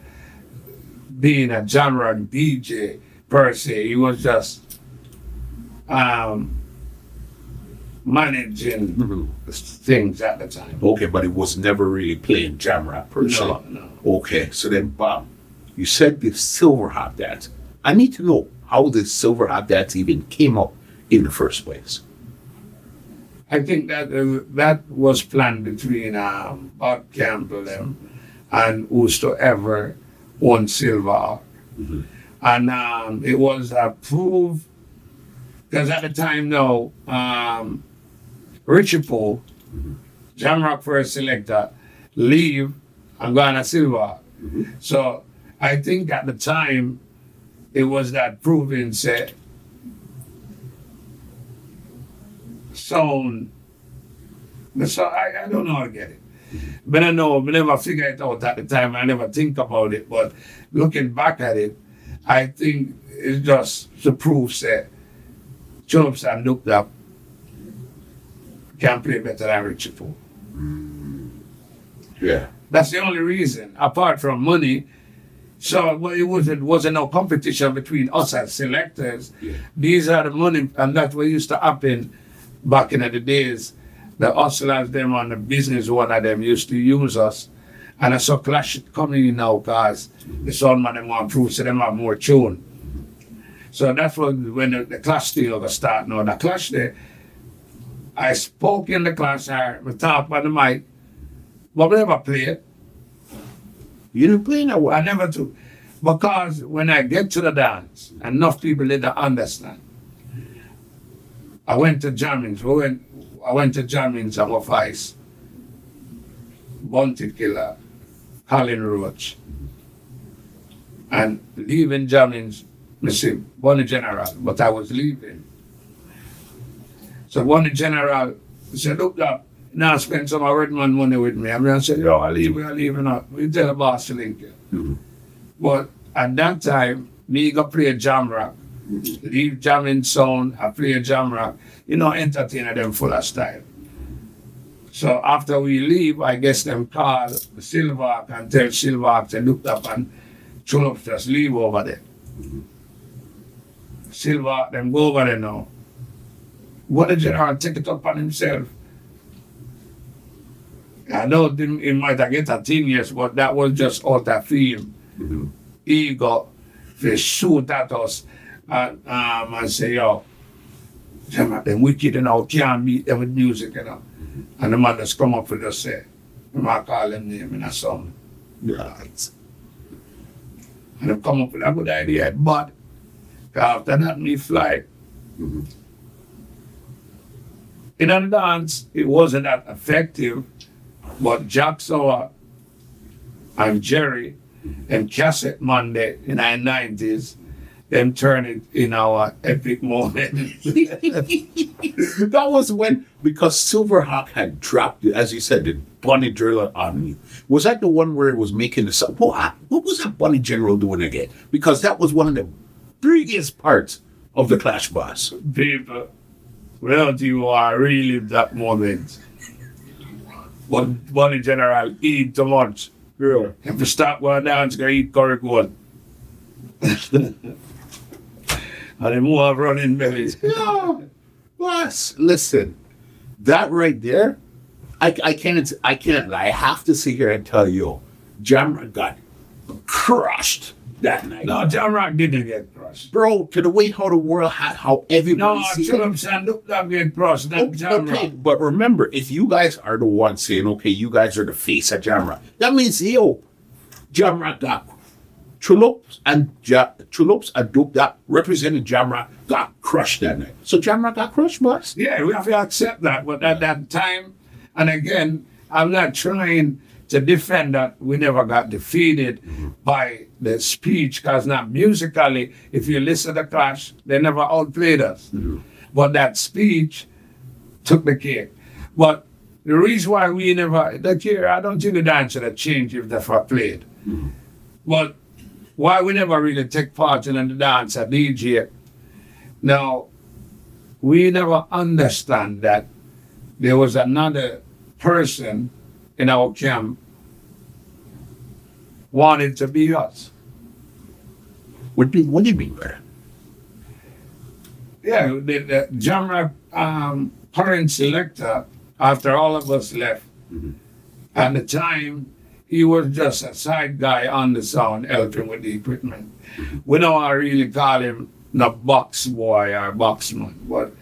being a Jamrock DJ per se. He was just managing things at the time. Okay, but he was never really playing Jamrock per se. No. Okay, so then Bob, you said the Silverhawk dance. I need to know how the Silverhawk dance even came up in the first place. I think that that was planned between Bob Campbell and whosoever owned Silverhawk. Mm-hmm. And it was approved because at the time now, Richie Poe, Jamrock first selector, leave and go on a Silverhawk. Mm-hmm. So I think at the time it was that proving set sound. So I don't know how to get it. But I know, I never figured it out at the time. I never think about it. But looking back at it, I think it's just to prove that Chops and Dup Dap can play better than Richie Poe. Yeah. That's the only reason, apart from money. So it wasn't no competition between us as selectors. Yeah. These are the money, and that's what used to happen back in the days. The hustlers, them on the business, one of them used to use us. And I saw clash coming in now because the sound man them want to prove so them have more tune. So that's when the clash still was start now. The clash there, I spoke in the clash, I talked on the mic, but we never played. You didn't play that way? I never do. Because when I get to the dance, enough people didn't understand. I went to jammings. I went to Jammins and with Ice, Bounty Killer, Colin Roach, and leaving Jammins, I see Bonnie General, but I was leaving. So Bonnie General said, look up, now spend some of Red Man money with me. I said, Yo, I leave. we are leaving up. We tell the boss to link you. But at that time, me go play Jamrock. Leave jamming sound, I play Jamrock. Entertainer them full of style. So after we leave, I guess them call Silverhawk and tell Silverhawk to look up and Chulops just leave over there. Silverhawk them go over there now. What the general take it up on himself. I know he might have get a thing, yes, but that was just out of feeling. He got to shoot at us and say, yo, them wicked can't beat them with music, And the man just come up and just say, I might call them name in a song. Right. And they come up with a good idea, but after that me fly. In a dance, it wasn't that effective, but Jack Sour and Jerry and Cassette Monday in our 90s, them turned it in our epic moment. That was when, because Silverhawk had dropped, as you said, the Bunny Driller on me. Was that the one where it was making the song? What was that Bunny General doing again? Because that was one of the biggest parts of the Clash Boss. People, without you, I relive that moment. But Bunny General eat too much. Girl. If you stop going down, you eat curry gold. And they move up running bellies. Yeah. Boss, listen, that right there, I can't lie. I have to sit here and tell you, Jamrock got crushed that night. No, Jamrock didn't get crushed. Bro, to the way how the world had, how everybody No, see Chulops and Dup Dap get crushed, not Jamrock. Okay, but remember, if you guys are the ones saying, okay, you guys are the face of Jamrock, that means, Jamrock got Chulops and Dup Dap representing Jamrock got crushed that night. So Jamrock got crushed, boss? Yeah, we have to accept that. But at that time, and again, I'm not trying to defend that we never got defeated by the speech, because not musically, if you listen to Clash, they never outplayed us. But that speech took the cake. But the reason why we never, I don't think the dance should have changed if they were played. But why we never really take part in the dance at DJ. Now, we never understand that there was another person in our camp wanted to be us. What do you mean by that? Yeah, the Jamrock current selector, after all of us left, at the time, he was just a side guy on the sound, helping with the equipment. We don't really call him the box boy or boxman, but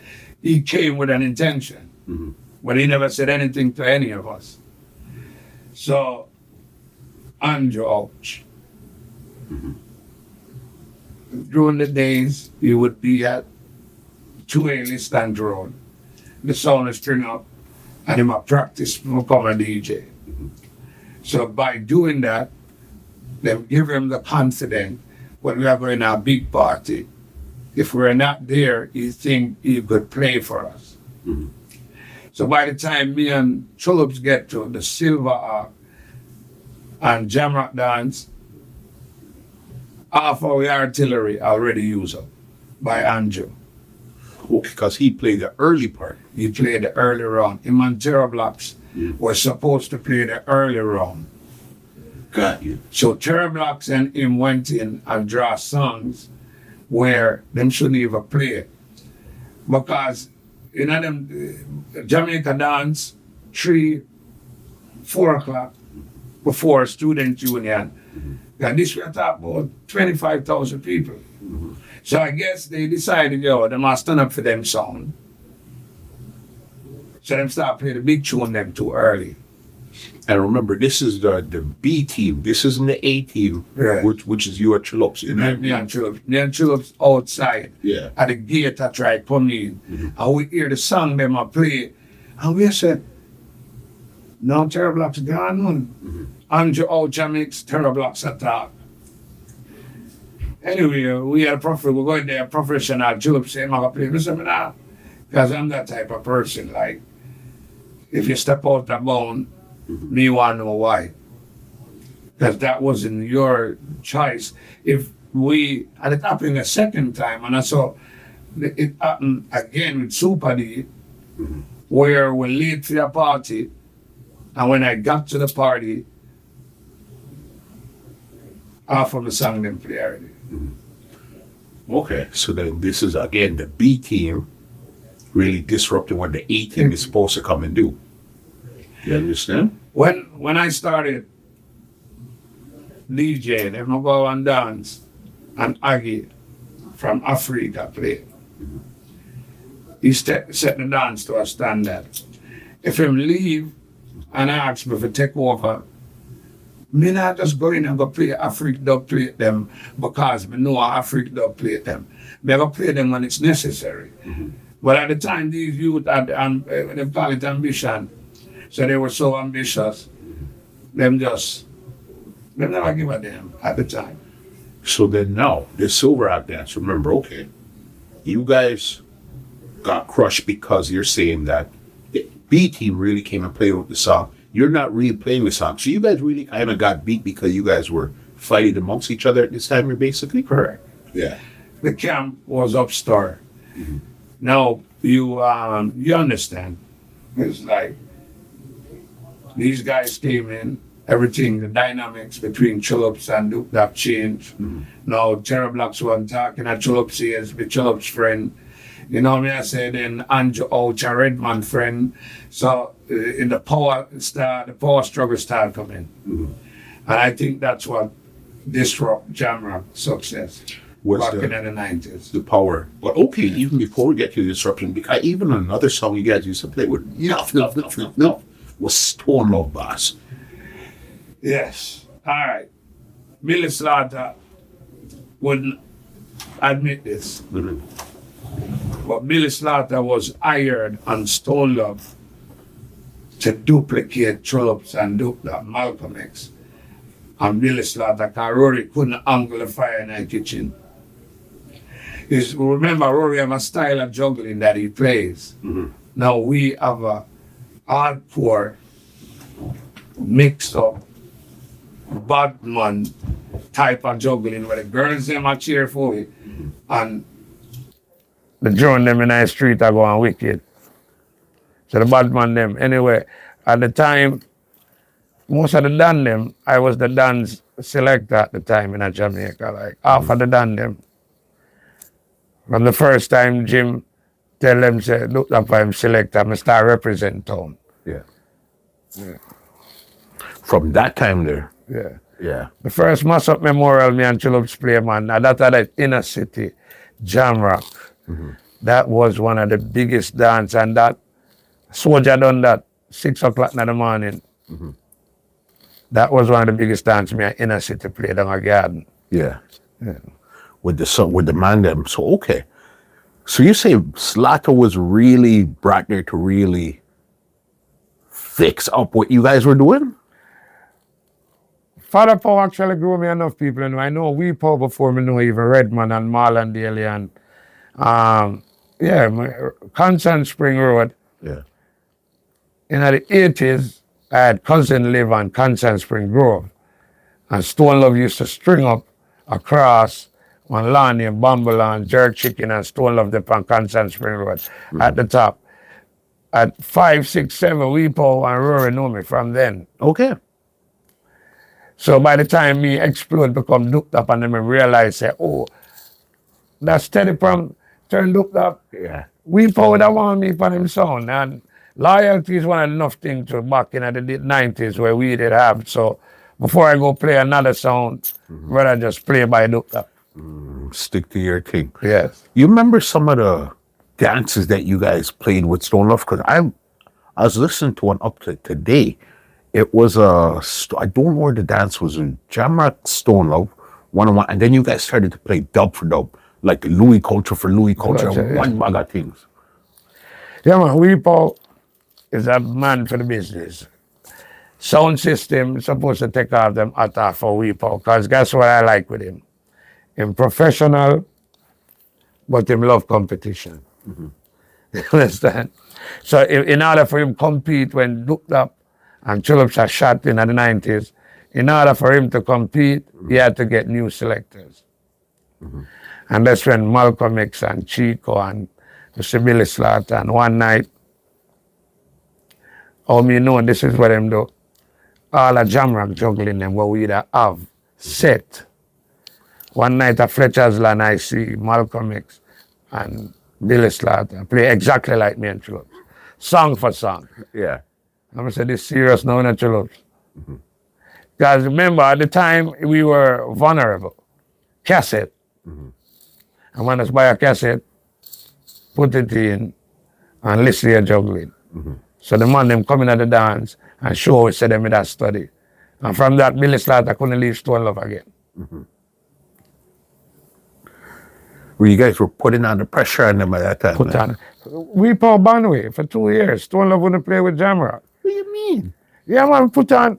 he came with an intention. But he never said anything to any of us. So, Andrew Ouch. During the days, he would be at 2A Stand Road. The sound is string up, and he might practice to become a DJ. So by doing that, they give him the confidence when we are going to a big party. If we're not there, he think he could play for us. So by the time me and Chulops get to the Silverhawk and Jamrock dance, half our artillery already used up by Andrew. Okay, because he played the early part. He played the early round. Him and Terror Blocks was supposed to play the early round. Got you. So Terror Blocks and him went in and draw songs where them shouldn't even play. Because them Jamaica dance 3, 4 o'clock before student union. And this we're talking about 25,000 people. So I guess they decided, they must stand up for them sound. So them start playing the big tune them too early. And remember, this is the B team. This isn't the A team, Right. which is you at Chulops. Me and Chulops outside. Yeah. At the gate I try come in. And we hear the song them a play. And we said, no, Terror Blocks gone, man. Andrew O. Jamrock's Terror Blocks attack. Anyway, we had we're going there, professional juggling, saying, I'm going to play with some now. Because I'm that type of person, like, if you step out the bound, me want to know why. Because that wasn't your choice. If we, and it happened a second time, and I saw it happened again with Super D, where we're late for the party, and when I got to the party, half of the song didn't play already. Okay, so then this is again the B team really disrupting what the A team is supposed to come and do. You understand? When I started DJ, they would go and dance, and Aggie from Africa played. He set the dance to a standard. If him leave and ask me to take over, me not just go in and go play Afrique dub play them because me know Afrique dub play them. Me go play them when it's necessary. But at the time, these youth had, they call it ambition. So they were so ambitious, them never give a damn at the time. So then now, the Silverhawk dance, remember, okay, you guys got crushed because you're saying that the B team really came and played with the song. You're not really playing the song. So you guys really kind of got beat because you guys were fighting amongst each other at this time, you're basically? Correct. Yeah. The camp was upstart. Now, you understand, it's like, these guys came in, everything, the dynamics between Chullops and Dup Dap changed. Now, Terror Blocks one talking at Chullops is be Chullops' friend. You know what I say? Then Andrew Ouch, a Redman friend. So in the power struggle started coming. And I think that's what disrupt Jamrock success back in the 90s. The power. But okay, even before we get to the disruption, because even another song you guys used to play with, Nuff, was Stone Love Bass. Yes. All right. Billy Slaughter wouldn't admit this. But Billy Slaughter was hired on Stone Love to duplicate Trollops and Dup Dap Malcolm X. And Billy Slaughter, because Rory couldn't angle the fire in the kitchen. Remember, Rory have a style of juggling that he plays. Now we have a hardcore, mixed up, badman type of juggling where the girls them are cheerful and the drone them in the street are going wicked. So the badman them. Anyway, at the time, most of the Dan them, I was the dance selector at the time in Jamaica, like half of the Dan them. From the first time Jim tell them, say, look up I'm selector, I start represent town. Yeah. From that time there. Yeah. The first Mass Up Memorial me and Chullops play, man, and that at the inner city, Jamrock. That was one of the biggest dance, and that Soldier done that 6 o'clock in the morning. That was one of the biggest dance me and inner city played on a garden. Yeah. With the man them. So okay. So you say Slaughter was really brought there to really fix up what you guys were doing? Father Power actually grew me enough people, and I know we Power before me know even Redman and Marlon Daly and Constant Spring Road. Yeah. In the 80s, I had cousin live on Constant Spring Grove, and Stone Love used to string up across one land named Bamboland, Jerk Chicken, and Stone Love up on Constant Spring Road at the top. At 5, 6, 7, we Power and Rory know me from then. Okay. So by the time me explode, become Dup Dap, and then I realize, say, oh, that steady from turn Dup Dap. Yeah. We Power that want me for him sound. And loyalty is one of enough things to back in the 90s where we did have. So before I go play another sound, rather just play by Dup Dap. Stick to your thing. Yes. You remember some of the dances that you guys played with Stone Love? Because I was listening to one up to today. It was I don't know where the dance was in. Jamrock, Stone Love, 1-on-1, and then you guys started to play dub for dub, like Louie Culture for Louie Culture, one bag of things. Yeah, man, we Power, is a man for the business. Sound system is supposed to take off them hot off for Weepo, because guess what I like with him? Him professional, but him love competition. You understand? So in order for him to compete when Dup Dap and Chullops are shot in the 90s, in order for him to compete, he had to get new selectors. And that's when Malcolm X and Chico and Mr. Billy Slaughter, and one night, oh, me know this is what them do. All a Jamrock juggling them, what we have set. One night at Fletcher's Land, I see Malcolm X and Billy Slaughter play exactly like me and Chullops. Song for song. Yeah. I'm going to say this serious now in Chullops. Because remember, at the time, we were vulnerable. Cassette. And when I buy a cassette, put it in, and listen to your juggling. So the man them coming at the dance and show us, said them in that study. And from that, Billy Slaughter couldn't leave Stone Love again. Well, you guys were putting on the pressure on them at that time. Put on. We put Banway for 2 years. Stone Love wouldn't play with Jamrock. What do you mean? Yeah, man, put on.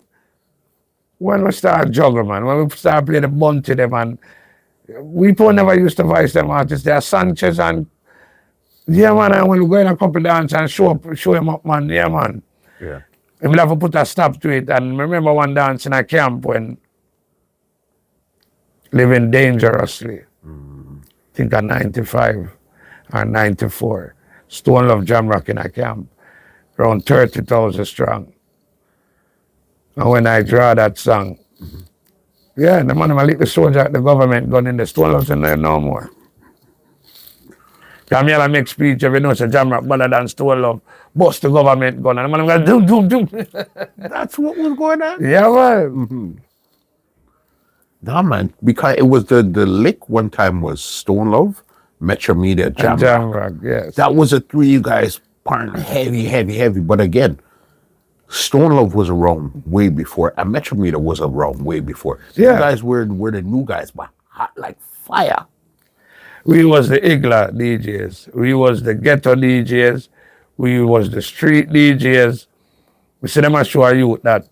When we start juggle, man, when we start playing the bun to them, and we never used to voice them artists. They are Sanchez and yeah, man, and when we go in a couple dance and show him up, man, yeah, man. Yeah. And we'll have to put a stop to it. And remember one dance in a camp when living dangerously. I think at 95 or 94. Stone Love Jamrock in a camp. Around 30,000 strong. And when I draw that song, yeah, the man who lick the soldier at the government gun in the Stone Love's in there no more. Come here and make speech every know say Jamrock better than Stone Love. Bust the government gun and the man go doom. That's what was going on? Yeah, man. No, man, because it was the lick one time was Stone Love, Metro Media, Jamrock. Jamrock, yes. That was the three you guys partnered heavy. But again, Stone Love was around way before, and Metro Media was around way before. Yeah. You guys were the new guys, but hot like fire. We was the Igla DJs. We was the ghetto DJs. We was the street DJs. We see them a show a youth that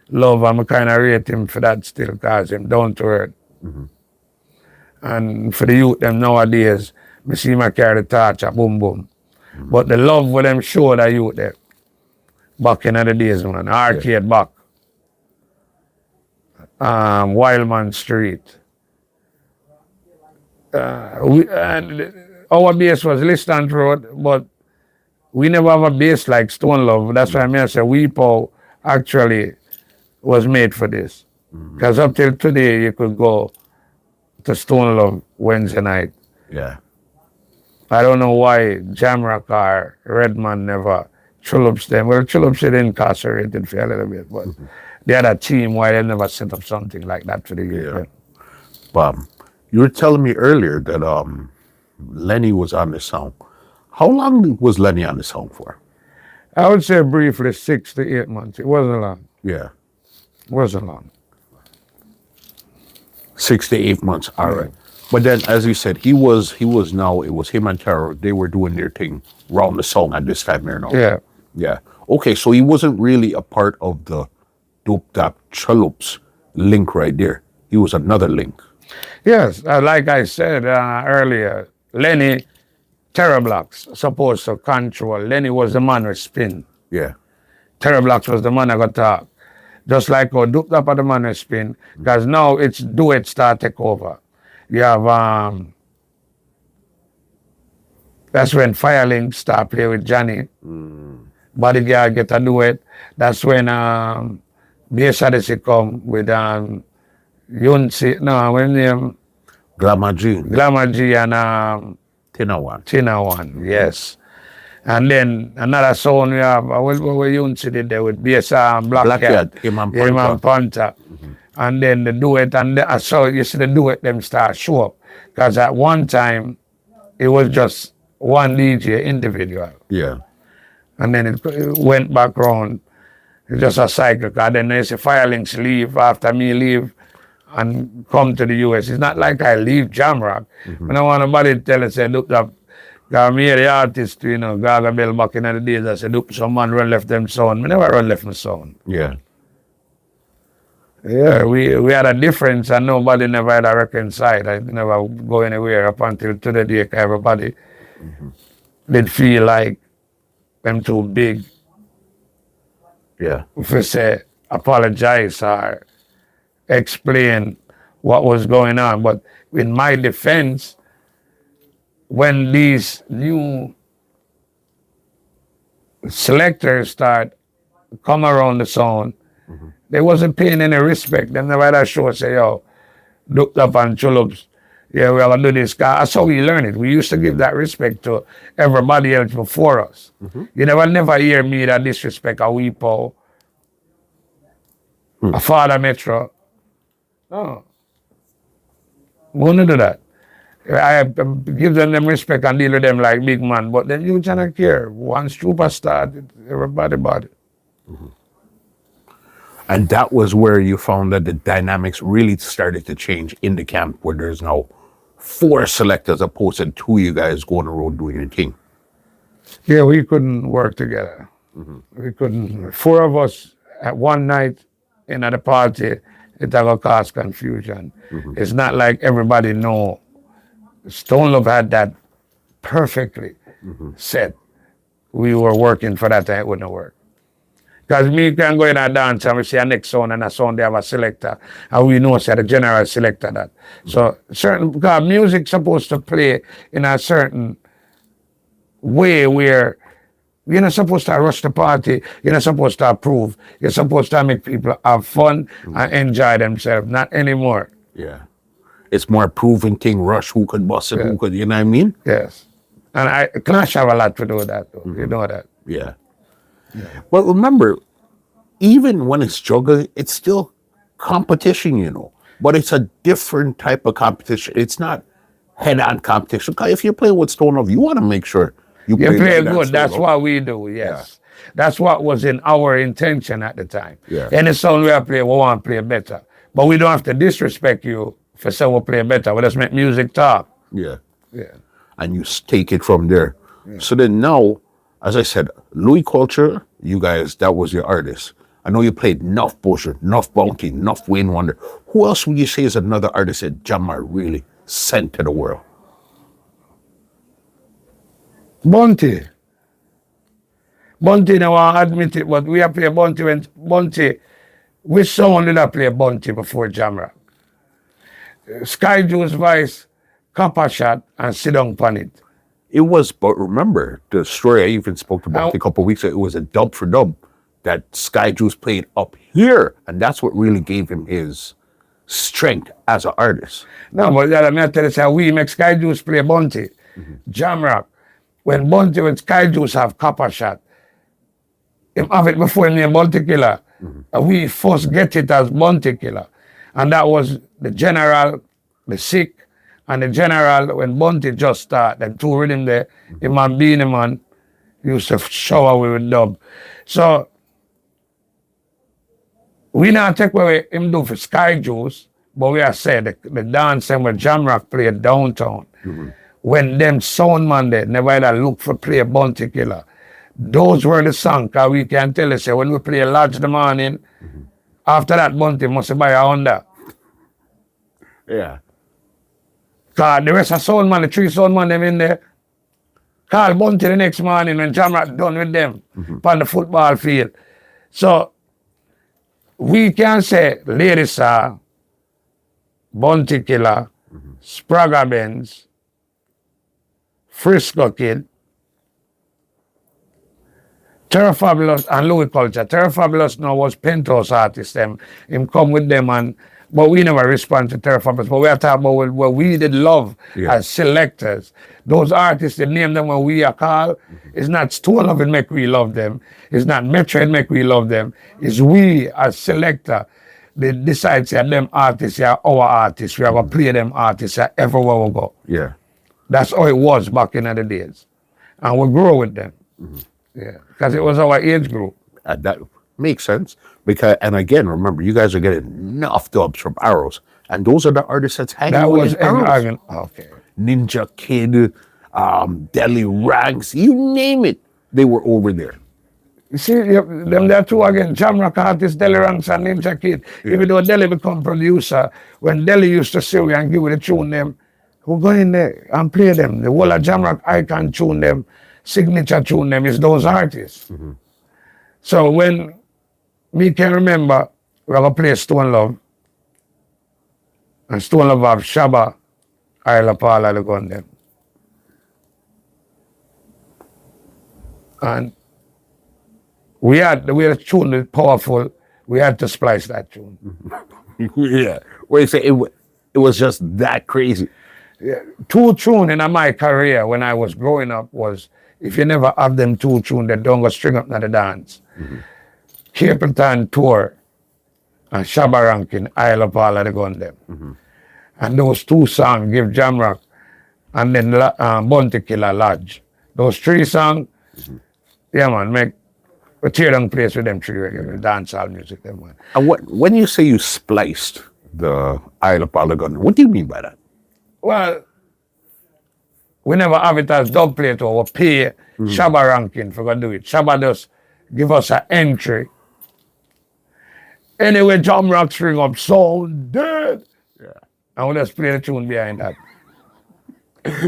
love, and I kind of rate him for that still, because him down to earth. And for the youth them nowadays, I see him carry the torch, a boom boom. But the love with them show the youth there. Back in the days, man. Arcade back. Wildman Street. And our base was Liston Road, but we never have a base like Stone Love. That's why I say Weepo actually was made for this. Because up till today, you could go to Stone Love Wednesday night. Yeah. I don't know why Jamrock or Redman never Chullops them. Well, Chullops is incarcerated for a little bit, but they had a team why they never set up something like that for the year. You were telling me earlier that Lenny was on the song. How long was Lenny on the song for? I would say briefly 6 to 8 months. It wasn't long. Yeah. It wasn't long. 6 to 8 months. All right. But then, as you said, it was him and Taro. They were doing their thing around the song at this time there now. Yeah. Yeah. Okay, so he wasn't really a part of the Dup Dap Chullops link right there. He was another link. Yes, like I said earlier, Lenny, Terror Blocks supposed to control. Lenny was the man with spin. Yeah. Terror Blocks was the man that got talk. Just like how Dup Dap had the man with spin, because now it's duet start take over. You have, that's when Firelink start play with Johnny. Bodyguard get a duet. That's when Bass Odyssey come with Yunsi, no, when name? Glamour G. And Tina One, yes. And then another song we have, what Yunsi did there with Bass Black Cat, him and Panther. And then the duet, and so you see the duet them start show up. Because at one time, it was just one DJ individual. Yeah. And then it went back round. It's just a cycle. Because then there's a Firelinks leave after me leave and come to the US. It's not like I leave Jamrock. When I want nobody to tell us, say, look, Cause me the artist, you know, Gaga Bell back in the days, I said, look, some man run left them sound. Me never run left my sound. Yeah. Yeah, we had a difference and nobody never had a reconcile. I never go anywhere up until to the day everybody did feel like them too big. Yeah. If we say apologize or explain what was going on. But in my defense, when these new selectors start come around the sound, they wasn't paying any respect. They never had a show say, yo, Dup Dap and Chulups, yeah, we're gonna do this. That's how we learn it. We used to give that respect to everybody else before us. You never hear me that disrespect a Weepo, a Father Metro. No. We wouldn't do that. I give them respect and deal with them like big man, but then you cannot care. Once superstar, everybody bought it. And that was where you found that the dynamics really started to change in the camp, where there's now 4 selectors opposed to 2 you guys going around doing your thing. Yeah, we couldn't work together. We couldn't. 4 of us at one night in at a party, it will cause confusion. It's not like everybody know. Stone Love had that perfectly set. We were working for that, and it wouldn't work. Because me can go in a dance and we see a next sound and a sound they have a selector. And we know say the general selector that. So certain, because music's supposed to play in a certain way where you're not supposed to rush the party, you're not supposed to approve, you're supposed to make people have fun and enjoy themselves, not anymore. Yeah. It's more proving thing, rush, who could bust it, who could, you know what I mean? Yes. And Clash have a lot to do with that, though. You know that. Yeah. But remember, even when it's juggling, it's still competition, you know. But it's a different type of competition. It's not head-on competition. 'Cause if you're playing with Stone Love, you want to make sure you play that good. Stone That's Love. what we do, yes. That's what was in our intention at the time. Yeah. Any song we play, we want to play better. But we don't have to disrespect you for saying we play better. We just make music talk. Yeah. Yeah. And you take it from there. So then now, as I said, Louie Culture, you guys, that was your artist. I know you played Nuff Busher, Nuff Bounty, Nuff Wayne Wonder. Who else would you say is another artist that Jamrock really sent to the world? Bounty. Bounty, now I admit it, but we have played Bounty when Bounty, which someone did not play Bounty before Jamrock? Sky Juice Vice, Copper Shot, and Sit Down Pan It. It was, but remember, the story I even spoke about a couple of weeks ago, it was a dub for dub that Sky Juice played up here. And that's what really gave him his strength as an artist. No, but I'm not telling you, we make Sky Juice play Bounty. Jamrock, when Bounty, when Sky Juice have Copper Shot, him have it before him name Bounty Killer. And we first get it as Bounty Killer. And that was the general, the sick, and the general, when Bounty just started, them 2 rhythm there, him and Beenie Man used to shower with dub. So, we not take away him do for Sky Juice, but we are saying the dance and when Jamrock played downtown, when them sound man there never had a look for play Bounty Killer. Those were the songs, because we can tell you, say, when we play Lodge the Morning, after that Bounty must buy a Honda. Yeah. Because the rest of sound man, the 3 sound man them in there, call Bounty the next morning when Jamrock done with them on the football field. So, we can say Lady Saw, Bounty Killer, Spragga Benz, Frisco Kid, Terror Fabulous and Louie Culture. Terror Fabulous now was Penthouse artist. Him come with them, but we never respond to Terror Fabulous. But we are talking about what we did love as selectors. Those artists, the name them when we are called, it's not Stone Love and make we love them. It's not Metro and make we love them. It's we as selector. They decide say them artists are our artists. We are going to play them artists everywhere we go. Yeah. That's how it was back in the days. And we grow with them. Yeah, because it was our age group. That makes sense. Because, and again, remember, you guys are getting enough dubs from Arrows. And those are the artists that's hanging That with was Arrows. okay. Ninja Kid, Delhi Ranks, you name it, they were over there. You see, them there two again, Jamrock artists, Delhi Ranks and Ninja Kid. Even though Delhi become producer, when Delhi used to see we and give it a tune them, we go in there and play them. The whole of Jamrock icon tune them, signature tune them is those artists. So when me can remember, we are going to play Stone Love. And Stone Love have Shabba, Isla Paula, the gun them. And we had the tune is powerful. We had to splice that tune. Yeah. Well, you say it was just that crazy. Yeah. Two tune in my career when I was growing up was, if you never have them two tune, they don't go string up to the dance. Capleton Tour and Shabba Rankin, Isle of Paula, the gun them. And those two songs give Jamrock and then Bounty Killer Lodge. Those three songs, yeah man, make a tear down place with them three regular dancehall music, them man. And when you say you spliced the Isle of Polygon, what do you mean by that? Well, we never have it as dub plate or pay Shabba Rankin for going to do it. Shabba just give us an entry. Anyway, Jamrock string up sound dead. Yeah. And we just play the tune behind that.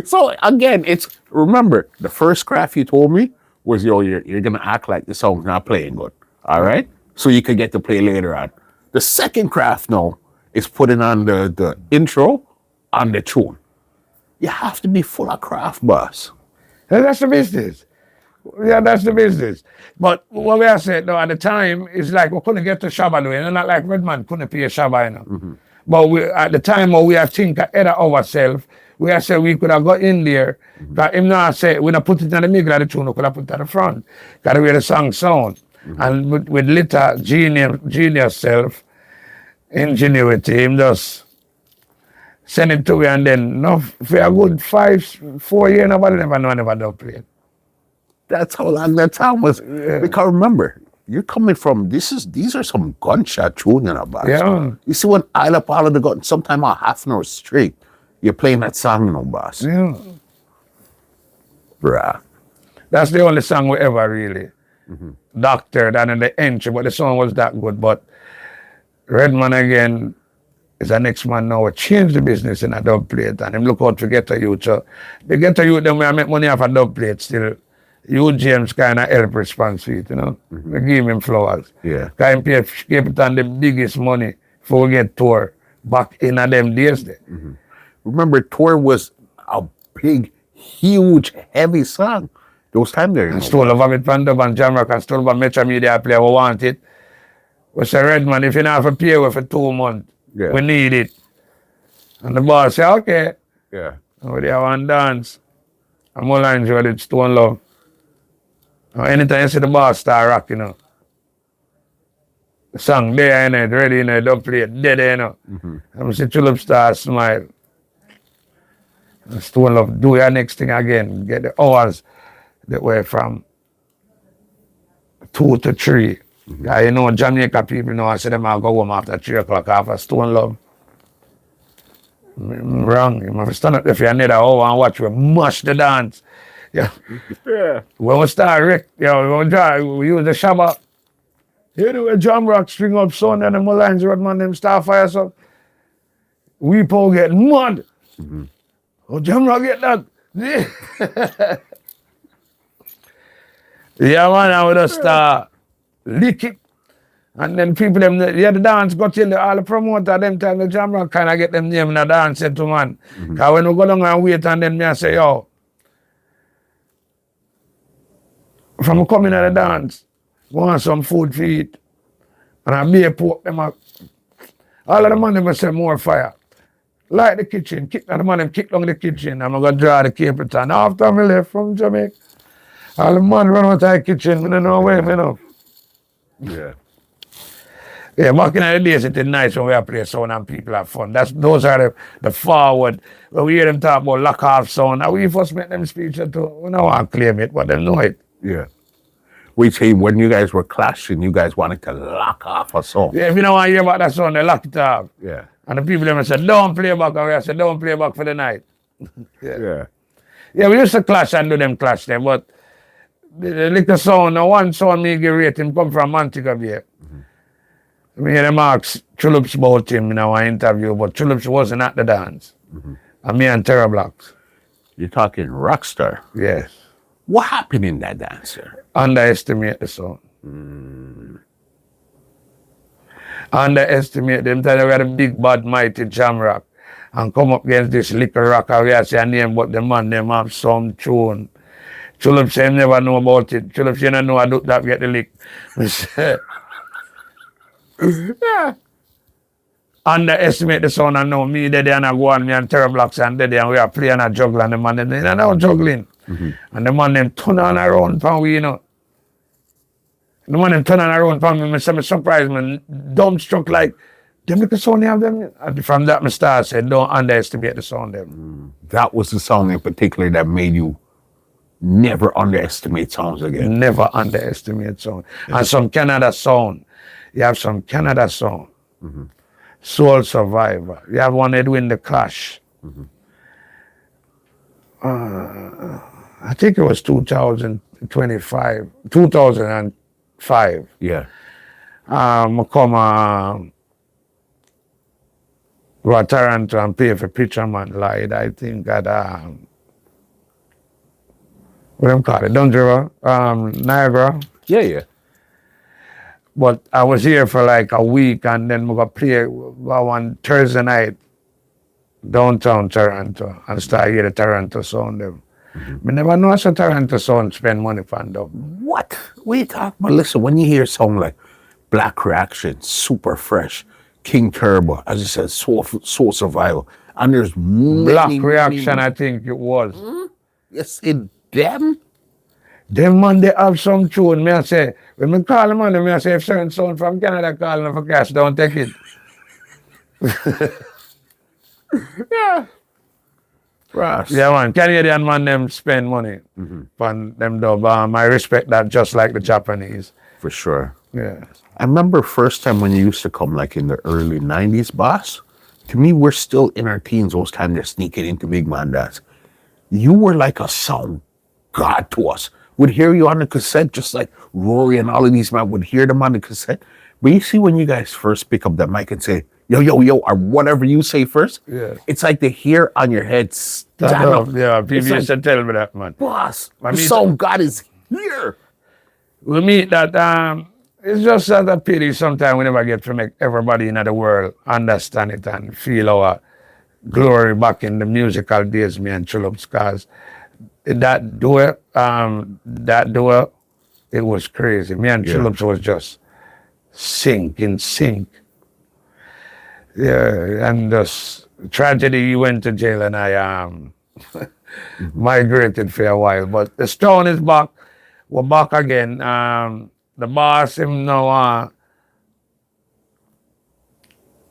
So again, remember, the first craft you told me was, you're gonna act like the song's not playing good. All right? So you could get to play later on. The second craft now is putting on the intro on the tune. You have to be full of craft, boss. And that's the business. Yeah, that's the business. But what we are saying though, at the time, it's like we couldn't get to Shabba doing it. Not like Redman couldn't pay Shabba, you know. But at the time when we are thinking ahead of ourselves, we are saying we could have got in there. But him now say, we not put it in the middle of the tune, we could have put it at the front. Got the way the song sound. And with little genius self, ingenuity, him just send it to me, and then for a good 4 years, nobody never done play it. That's how long that time was. Yeah. Because remember, you're coming from, these are some gunshot tunes in a box. Yeah. You see when Isla Paula the gun, sometime a half an hour straight, you're playing that song in a boss. Yeah. Bruh. That's the only song we ever really doctored and in the entry, but the song was that good. But Redman again is the next man now. We change the business in a dub plate and him look out to Ghetto Youth. So the Ghetto Youth, them I make money off a dub plate still. You James kind of help response to it, you know. We give him flowers. Yeah. Because him pay Capleton the biggest money before we get tour back in them days there. Remember, Tour was a big, huge, heavy song. Those times there. And Stole over with Pandub and Jamrock and Stole over Metro Media Player, we want it. We say, Redman, if you don't have to pay for 2 months, we need it. And the boss say, okay. Yeah. And we have one dance. And more enjoyed it, Stone Love. And anytime you see the boss start rock, you know, the song there, you know, ready, you know, don't play it, dead, you know. And see Tulip Star smile. And Stone Love, do your next thing again. Get the hours that way from 2 to 3. You know, Jamaica people know, I say them I'll go home after 3 o'clock after Stone Love. I'm wrong. You must stand up there for another hour and watch we mash the dance. Yeah. When we start Rick, we use the Shabba. Here do a Jamrock string up sound and the Mullines Rodman them start fire so we Paul get mad. Oh, Jamrock get that. Yeah man, I would just start lick it. And then people them the dance got till all the promoter them time the Jamrock kind of get them name in the dance said to man. Cause when we go down and wait and then me I say, yo, from coming at the dance, want some food to eat. And I be a pork them up. All of the man them say more fire. Light the kitchen, kick the man them kick down the kitchen. I'm gonna draw the Capleton. After I left from Jamaica, all the man run out of the kitchen, I don't know where, you know. Yeah. Yeah, back in the days it is nice when we play sound and people have fun. Those are the forward. When we hear them talk about lock off sound, and we first make them speech too. We don't want to claim it, but they know it. Yeah. We say when you guys were clashing, you guys wanted to lock off a song. Yeah, if you don't want to hear about that song, they lock it off. Yeah. And the people them said, don't play back, and we said, don't play back for the night. Yeah. Yeah, we used to clash and do them clash there, but the little sound, the one sound me give rate him come from Montego Bay. Me and them ask Chulops about him in our interview, but Chulops wasn't at the dance. And me and Terror Blocks. You're talking Rockstar. Yes. What happened in that dance, sir? Underestimate the sound. Underestimate them. Tell you we had a big bad mighty Jamrock and come up against this little rocker. We have to name, but the man them have some tune. Chulops say him never know about it. Chulops, you don't know I Dup Dap get the lick. Yeah. Underestimate the sound and now me there and I go on me and Terror Blocks and there and we are playing a juggle and the man them they don't know juggling. And the man them turn on around from we, you know. The man them turn on around from me, I say me surprised man, dumbstruck like them little sound they have them. And from that my start said don't underestimate the sound them. That was the song in particular that made you never underestimate sounds again. Never underestimate sound. And some Canada sound. You have some Canada sound. Soul Survivor. You have one Edwin the Clash. I think it was 2005. Yeah. I come go to Toronto and pay for Picture Man Light. I think at what do you call it? Dungeon, Niagara. Yeah. But I was here for like a week and then we got play one Thursday night downtown Toronto and start hear the Toronto sound them. Me never know so Toronto sound spend money on them. What? We talk about, listen, when you hear a song like Black Reaction, Super Fresh, King Turbo, as you said, Soul Survival, and there's Black Reaction, I think it was. Yes, it them? Them man, they have some tune. Me I say, when me call them on them, me I say, if certain sound from Canada call them for cash, don't take it. Yeah. Right. Yeah, man. Canadian man, them spend money on them dub. I respect that just like the Japanese. For sure. Yeah. I remember first time when you used to come like in the early 90s, boss. To me, we're still in our teens, those times they're sneaking into Big Man Dance. You were like a sound god to us. Would hear you on the cassette, just like Rory and all of these men would hear them on the cassette. But you see when you guys first pick up that mic and say, yo, or whatever you say first, it's like the hair on your head stand up. Yeah, people used to tell me that, man. Boss, the sound god is here. We meet that, it's just that a pity sometimes we never get to make everybody in the world understand it and feel our glory back in the musical days, me and Chulops, because that duo, it was crazy. Me and Chulops was just in sync. Yeah, and this tragedy, he went to jail and I migrated for a while. But the stone is back. We're back again. The boss, him now,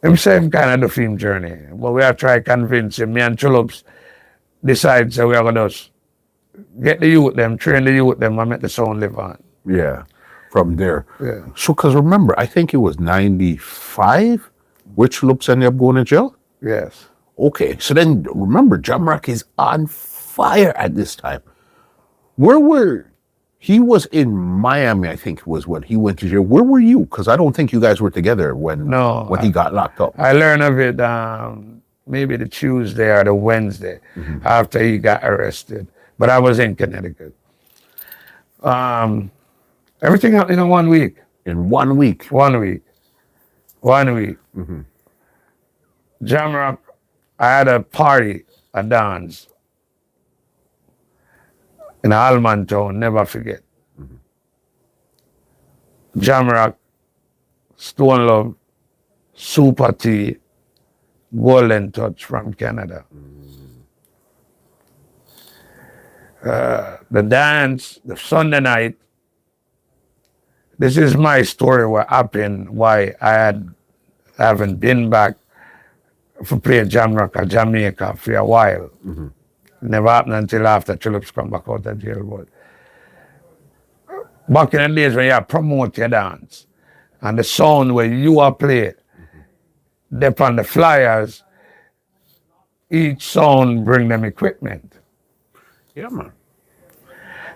him same kind of the film journey. But we have tried to convince him. Me and Chulops decide so we are going to get the youth them, train the youth them, and make the sound live on. Yeah, from there. Yeah. So, because remember, I think it was 95, which Loops ended up going to jail? Yes. Okay, so then remember, Jamrock is on fire at this time. He was in Miami, I think was when he went to jail. Where were you? Because I don't think you guys were together when he got locked up. I learned of it maybe the Tuesday or the Wednesday after he got arrested. But I was in Connecticut. Everything happened in 1 week. In 1 week? 1 week. 1 week. Jamrock, I had a party, a dance in Almantown, never forget. Jamrock, Stone Love, Super T, Golden Touch from Canada. The dance, the Sunday night, this is my story what happened, why I haven't been back for play Jamrock or Jamaica for a while. Never happened until after Chulops come back out of jail. But back in the days when you promote your dance and the sound where you are play, they on the flyers, each sound bring them equipment. Yeah, man.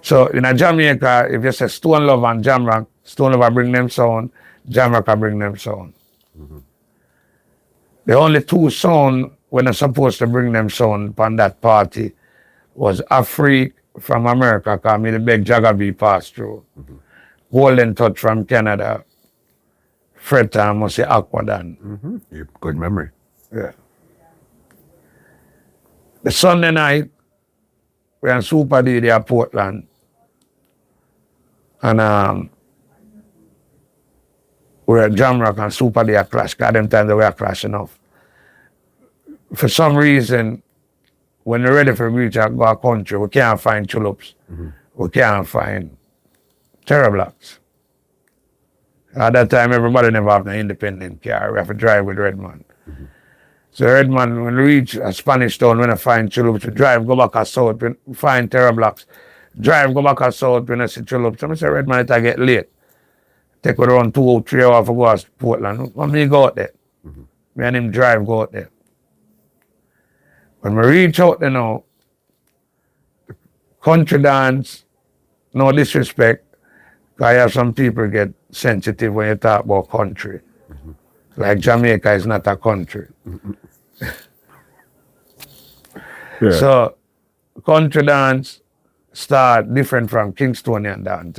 So in a Jamaica, if you say Stone Love and Jamrock, Stone Love I bring them sound, Jamrock I bring them sound. The only two sound when I'm supposed to bring them sound on that party was Afrique from America, because me the big Jagger pass through. Golden Touch from Canada. Fred Time must say Aquadan. Good memory. Yeah. The Sunday night, we on Super D there at Portland. And we were at Jamrock and Super D a clash. Because them time they were clash enough. For some reason, when we're ready for reach out go country, we can't find tulips. We can't find Terrablocks. At that time, everybody never have an independent car. We have to drive with Redman. So Redman, when we reach a Spanish town, when I find tulips, we drive, go back a south, we find Terrablocks. Drive, go back a south, when I see tulips. So I say, Redman, it get late. Take it around 2 or 3 hours to go to Portland. When me go out there. Me and him drive, go out there. When we reach out there now, country dance, no disrespect, because I have some people get sensitive when you talk about country. Like Jamaica is not a country. So country dance start different from Kingstonian dance,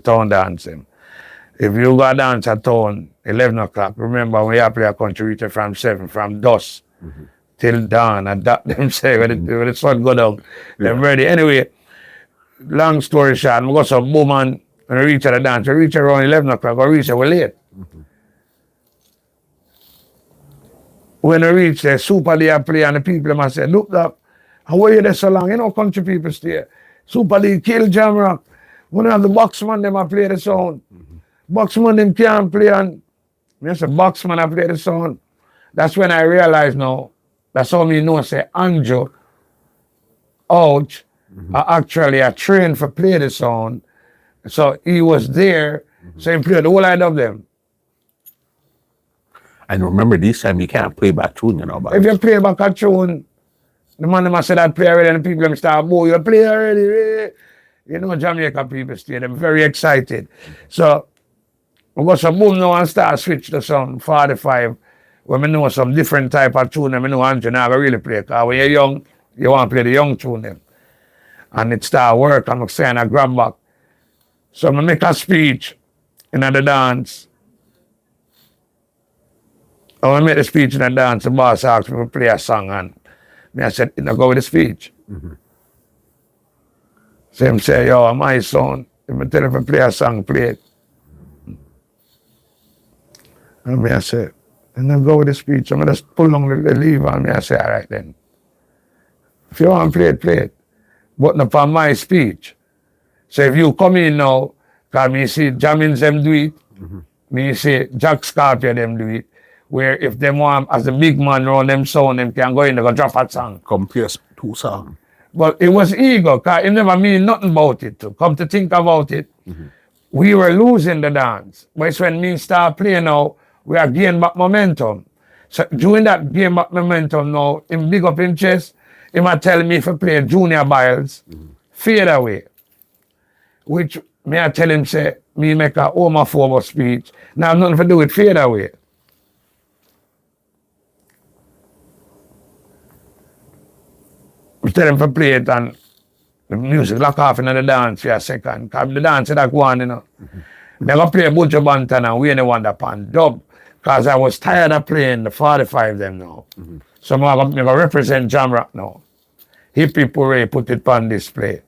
town dancing. If you go dance at town, 11 o'clock, remember when you play a country reach from 7, from dusk till dawn, and that them say when the sun go down, them ready. Anyway, long story short, we go some woman when we reach at the dance, we reach around 11 o'clock, we reach there, we're late. When we reach there, Super D play and the people must say, look up, how are you there so long? You know, country people stay. Super D kill Jamrock. One of the boxman them I play the sound. Boxman them can't play, and me say boxman I play the sound. That's when I realized now, that's how me know say Andrew Ouch are actually a trained for play the sound. So he was there, so he played the whole line of them. And remember, this time you can't play back tune, you know. If you play back a tune, the man must say that play already, and the people them start, boy, you play already. You know, Jamaica people stay, they're very excited. So we got some boom now and start switch to some 45, when we know some different type of tune, and we know Andrew now really play. Because when you're young, you want to play the young tune them. And it start work, and I'm saying I grab back. So I make a speech in the dance. And when I make the speech in the dance, the boss asked me to play a song, and I said, you know, go with the speech. So him say, yo, my son, if I tell him to play a song, play it. And I said, and then go with the speech. So I just pull on the lever, and I say, all right then. If you want to play it, play it. But not for my speech. So if you come in now, because me see Jammins them do it, me see Jack Scorpio them do it, where if them want, as the big man around them sound, them can go in, they go drop a song. Compare 2 songs. But it was ego, because it never mean nothing about it. To come to think about it, we were losing the dance. But it's when me start playing now, we are gaining back momentum. So during that gain back momentum now, him big up in chest, he might tell me if I play Junior Biles, Fade Away. Which me I tell him say, me make a homophobic speech. Now nothing to do with Fade Away. I tell him to play it, and the music lock off in the dance for a second. Because the dance that go on, you know. They go play a bunch of Bantan and we ain't want upon dub. Because I was tired of playing the 45 them now. So I'm going to represent Jamrock now. Hippie Puree put it on display.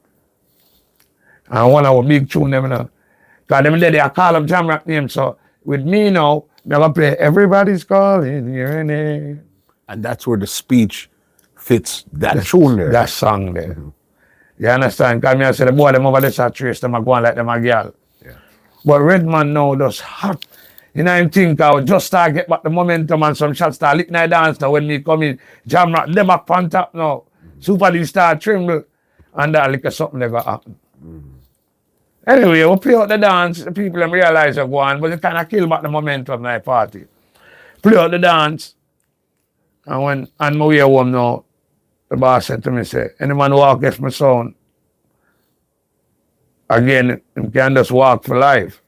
And one of our big tune them, you know. Because them there, they call up Jamrock name. So with me now, they're going to play Everybody's Calling Your Name. And that's where the speech fits that tune there. That song there. You understand? Because I say the boy them over there start trace them, I go on like them a girl. But Redman now just hot. You know, him think I would just start get back the momentum and some shots start licking the dance now when me come in. Jamrock, they back on top now. Super D start tremble. And that lick something they got happen. Anyway, we play out the dance, the people them realize they're going, but they kind of kill back the momentum of my party. Play out the dance. And when on my way home now, the boss said to me, say, any man who walk against my sound, again, you can just walk for life.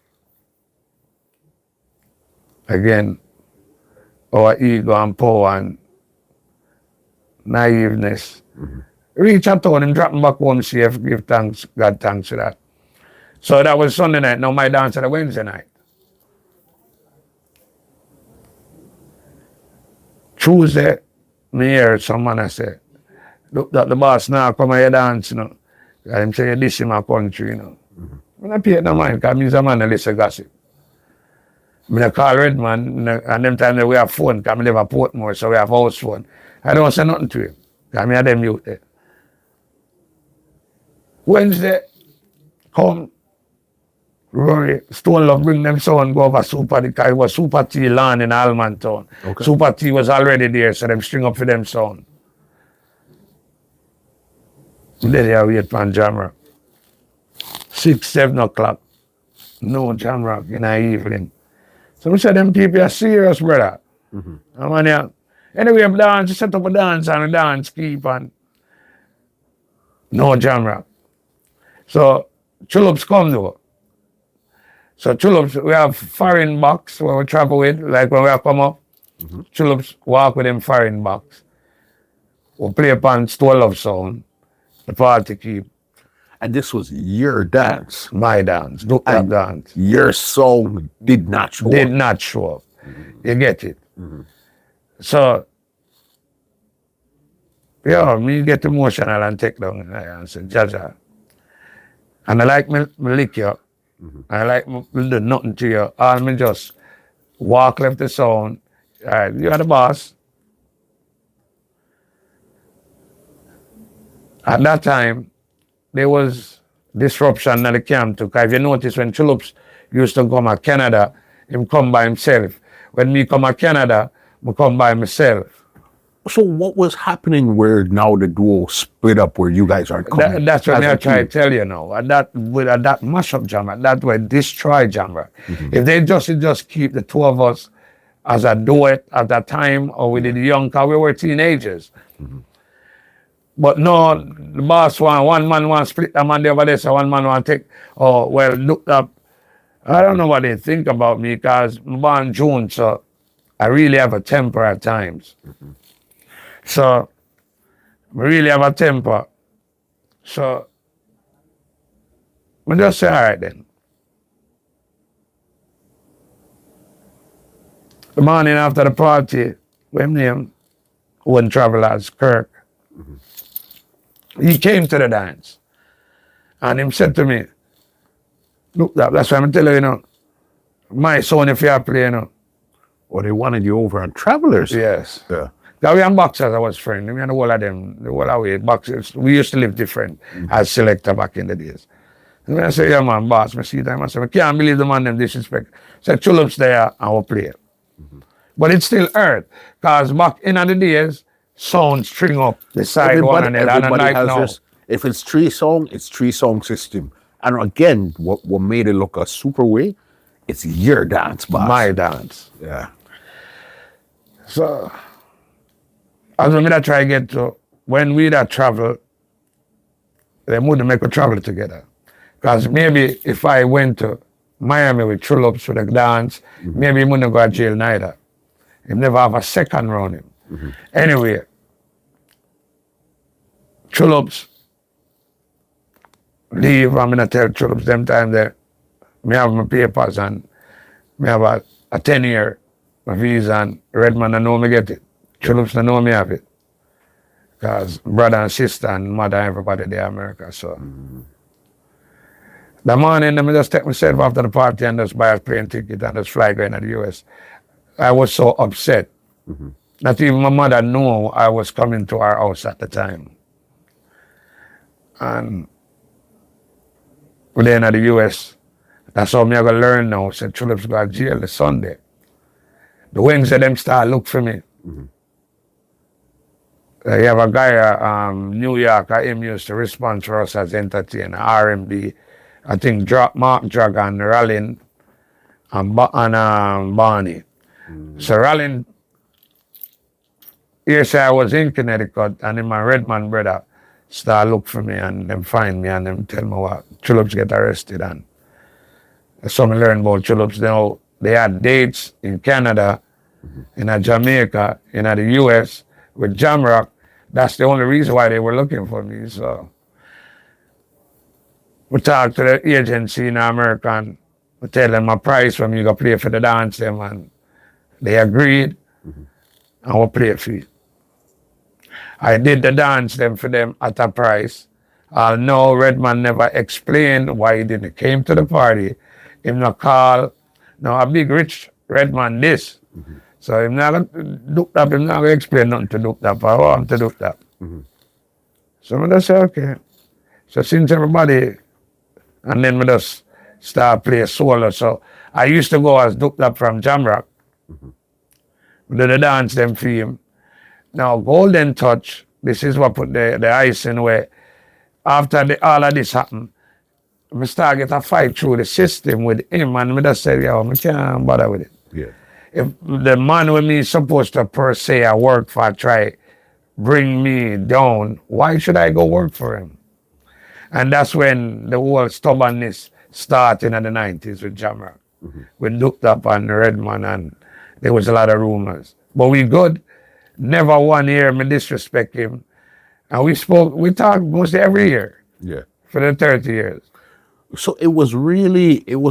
Again, our ego and power and naiveness. Reach a town and drop him back home safe, give thanks, God thanks for that. So that was Sunday night. Now my dance at a Wednesday night. Tuesday, me hear someone I say, look that the boss now come here dance, you know. And him say, this in my country, you know. When I pay no mind, because me's a man that listen gossip. I call Redman, and them time we have phone, because I live at Portmore, so we have house phone. I don't say nothing to him, because I have them youth there. Wednesday, come, Rory, Stone Love bring them son go over Super, because it was Super T land in Almantown. Okay. Super T was already there, so them string up for them son. Then they wait for Jamrock. 6, 7 o'clock. No Jamrock in the evening. So I said, them people are serious, brother. Anyway, I'm dance, set up a dance and a dance keep and no Jamrock. So Chulops come though. So Chulops, we have foreign box where we travel with, like when we have come up. Chulops walk with them foreign box. We play upon Store Love sound. The party keep. And this was your dance. My dance, Dup Dap dance. Your song did not show Did up. not show up. You get it? So, yeah, me get emotional and take down and say, Jaja. And I like me lick you. I like me do nothing to you. All me just walk left the sound. All right, you are the boss. At that time, there was disruption in the camp too. Because if you notice when Chulops used to come to Canada, him come by himself. When me come to Canada, I come by myself. So what was happening where now the duo split up where you guys are coming? That's what as I a try to team? tell you now. And that with that mashup Jamrock, that way destroy Jamrock. If they just keep the two of us as a duet at that time, or we did young, because we were teenagers. But no, the boss one man want split the man over there, so one man want take, oh, well, look up. I don't know what they think about me, because I'm born June, so I really have a temper at times. So, I really have a temper. So, I just say, all right then. The morning after the party, when name, one travelers, Kirk, he came to the dance. And he said to me, look, that's why I'm telling you, you know, my son, if you are playing, you know. Or they wanted you over on Travelers? Yes. Yeah. Because we and boxers, I was friend. Me and the whole of them, the whole of we boxers, we used to live different as selector back in the days. And when I say, yeah man, boss, I see them, I say, I can't believe the man them disrespect. So Chulops there and we'll play. But it's still hurt. Because back in the days, sound string up the side one and the other night now. If it's 3-song, it's 3-song system. And again, what made it look a super way, it's your dance, boss. My dance. Yeah. So, as we that try to get to, when we that travel, they wouldn't make a travel together. Because maybe if I went to Miami with Chulops for the dance, maybe he wouldn't go to jail neither. He never have a second round him. Anyway, Chulops leave, I'm gonna tell Chulops them time that me have my papers and me have a 10-year visa and Redman I know me get it. Chulops I know me have it. Because brother and sister and mother, everybody there in America, so. The morning, I just take myself after the party and just buy a plane ticket and just fly going to the US. I was so upset. Not even my mother knew I was coming to our house at the time. And we're there in the US. That's how me I got to learn now. Said Chulops go to jail the Sunday. The Wednesday them start look for me. You have a guy New York, him used to respond for us as entertainer, R&B. I think Mark Dragon, Rallin, and Barney. So Rallin, here say I was in Connecticut, and then my Redman brother start look for me and them find me and them tell me what Chulops get arrested and some learn about Chulops. They had dates in Canada, in Jamaica, in the US with Jamrock. That's the only reason why they were looking for me. So we talked to the agency in America and we tell them my price when you go play for the dance them and they agreed and we play for it. I did the dance them for them at a price. No, Redman never explained why he didn't came to the party. Him not call. Now a big rich Redman this. So him not Dup Dap, him not gonna explain nothing to Dup Dap. I want to Dup Dap. So I just say, okay. So since everybody, and then we just start play solo. So I used to go as Dup Dap from Jamrock. We did the dance them for him. Now Golden Touch, this is what put the ice in where after all of this happened, we start get a fight through the system with him and we just said, yo, I can't bother with it. Yeah. If the man with me supposed to per se I work for try bring me down, why should I go work for him? And that's when the whole stubbornness started in the 90s with Jamrock. With Dup Dap and Redman and there was a lot of rumors. But we good. Never one year me disrespect him. And we talked mostly every year. Yeah. For the 30 years. So it was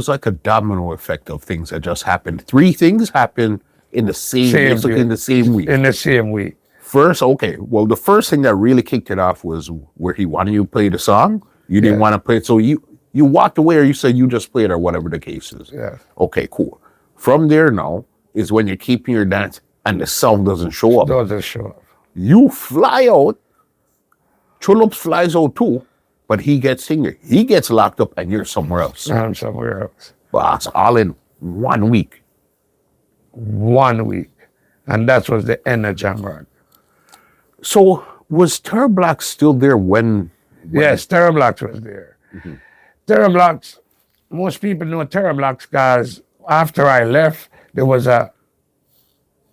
like a domino effect of things that just happened. 3 things happened in the same week. In the same week. First, okay, well, the first thing that really kicked it off was where he wanted you to play the song. You didn't want to play it, so you walked away or you said you just played or whatever the case is. Yeah. Okay, cool. From there now is when you're keeping your dance and the sound doesn't show up. Doesn't show up. You fly out, Chulops flies out too, but he gets singer. He gets locked up and you're somewhere else. I'm somewhere else. But it's all in 1 week. 1 week. And that was the end of Jamrock. So was Terror Black still there when Yes, Terror Blocks was there. Terror Blocks, most people know Terror Blocks because after I left, there was a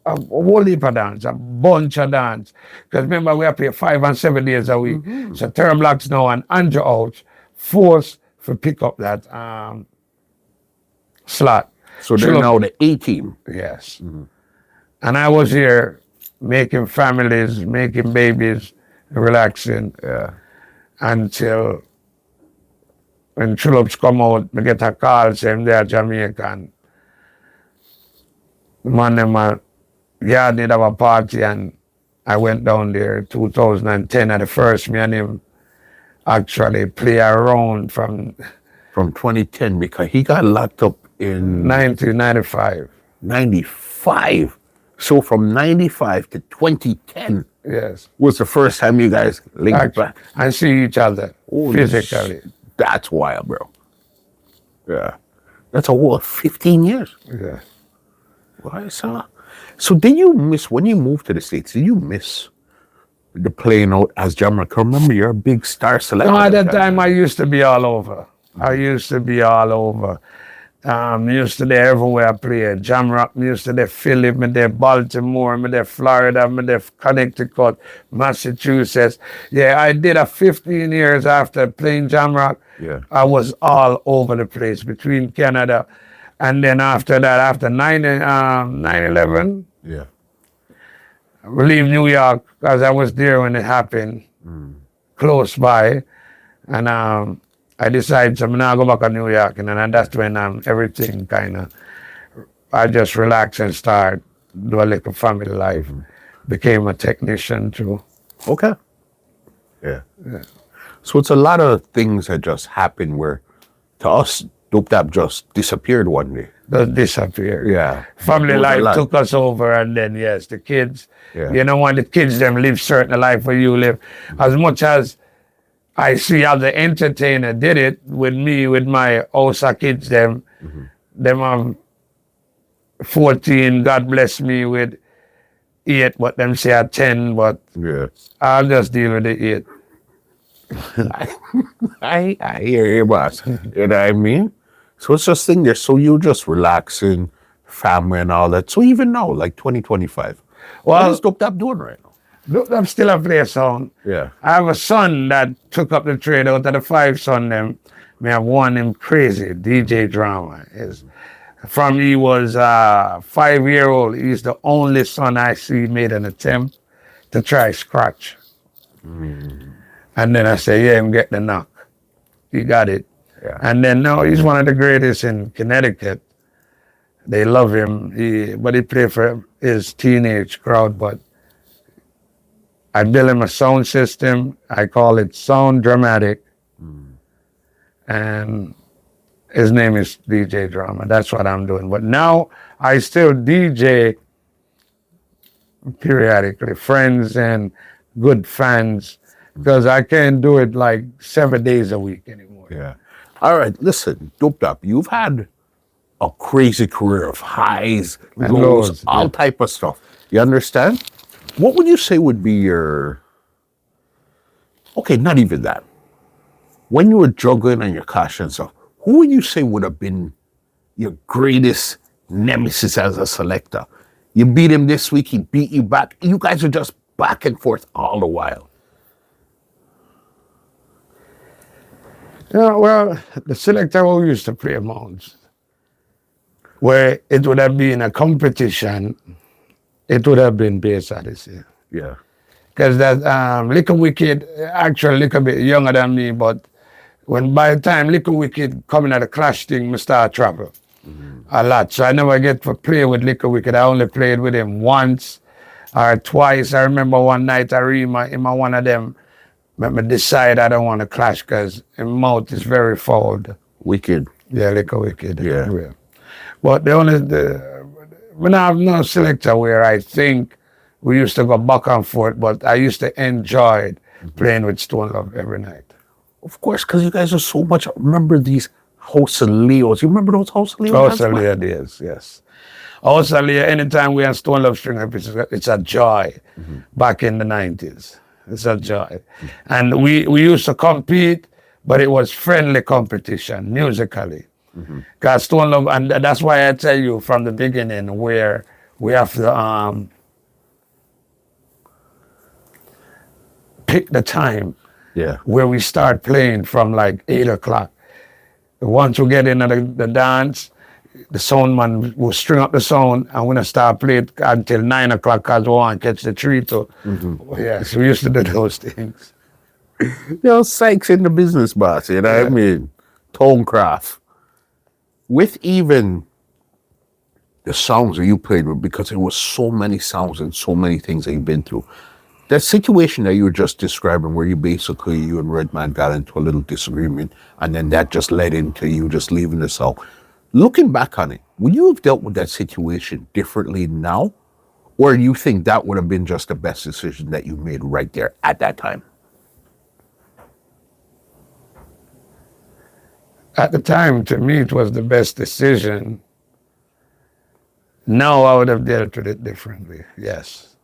whole heap of dance, a bunch of dance. Because remember, we play 5 and 7 days a week. So Terror Blocks now and Andrew out forced to pick up that slot. So they're now the A team. Yes. And I was here making families, making babies, relaxing. Until when Chulops come out, I get a call saying they're Jamaican. The man them did have a party and I went down there 2010 at the first me and him actually play around from 2010 because he got locked up in 1995. 95. So from 95 to 2010 Yes. was the first time you guys linked back. And see each other physically. That's wild, bro. Yeah. That's a whole 15 years. Yeah. Why, so did you miss, when you moved to the States, did you miss the playing out as Jamrock? Remember, you're a big star selector. No, at that time I used to be all over. I used to be all over. Used to there everywhere I played. Jamrock, used to there Philly, me there Baltimore, me there Florida, me there Connecticut, Massachusetts. Yeah, I did a 15 years after playing Jamrock. Yeah. I was all over the place between Canada. And then after that, after 9/11, Yeah. we leave New York because I was there when it happened, close by. And I decided I'm not go back to New York, and that's when everything kind of, I just relax and start do a little family life. Became a technician too. Okay. Yeah. So it's a lot of things that just happened where, to us, Dup Dap just disappeared one day. Just disappeared. Yeah. Family It was a life lot. took us over, and then yes, the kids. Yeah. You know, when the kids them live certain life where you live, as much as I see how the entertainer did it with me, with my Osa kids, them have 14, God bless me with 8, but them say at 10, but Yeah. I'll just deal with the 8. I hear you, boss. You know what I mean? So it's just thing there. So you just relaxing, family and all that. So even now, like 2025, what Well, is Dup Dap doing right now? Dup Dap still a play sound. Yeah. I have a son that took up the trade out of the 5 son them. Me have one him crazy, DJ Drama. From he was 5-year-old, he's the only son I see made an attempt to try scratch. And then I say, yeah, him get the knock. He got it. Yeah. And then now he's one of the greatest in Connecticut. They love him. But he played for his teenage crowd. But I built him a sound system. I call it Sound Dramatic. And his name is DJ Drama. That's what I'm doing. But now I still DJ periodically, friends and good fans, because I can't do it like 7 days a week anymore. Yeah. All right, listen, Dup Dap, you've had a crazy career of highs, And lows, lows, all yeah. type of stuff. You understand? What would you say would be your... Okay, not even that. When you were juggling and your clash and stuff, who would you say would have been your greatest nemesis as a selector? You beat him this week, he beat you back. You guys are just back and forth all the while. Yeah, well, the selector who used to play amounts, where it would have been a competition, it would have been Bass Odyssey. Yeah. Because that Little Wicked, actually a little bit younger than me, but by the time Little Wicked coming at the clash thing, I start trouble a lot. So I never get to play with Little Wicked. I only played with him once or twice. I remember one night I read in one of them, but I decide I don't want to clash because his mouth is very foul. Wicked. Yeah, Little Wicked. Yeah. But when I have no selector where I think we used to go back and forth, but I used to enjoy playing with Stone Love every night. Of course, because you guys are so much. Remember these House of Leos? You remember those House of Leos? House of Leo days, yes. House of Leo, anytime we have Stone Love String Up, it's a joy. Back in the 90s. It's a joy. And we used to compete, but it was friendly competition, musically. Because Stone Love, and that's why I tell you from the beginning where we have to pick the time. Yeah. Where we start playing from like 8 o'clock. Once we get into the dance, the sound man will string up the sound and we're gonna start playing until 9 o'clock because we want to catch the tree too. Yes, we used to do those things. You know, Sykes in the business, boss, you know what I mean? Tonecraft. With even the sounds that you played with, because there was so many sounds and so many things that you've been through. That situation that you were just describing where you and Redman got into a little disagreement and then that just led into you just leaving the song. Looking back on it, would you have dealt with that situation differently now? Or you think that would have been just the best decision that you made right there at that time? At the time, to me, it was the best decision. Now I would have dealt with it differently, yes.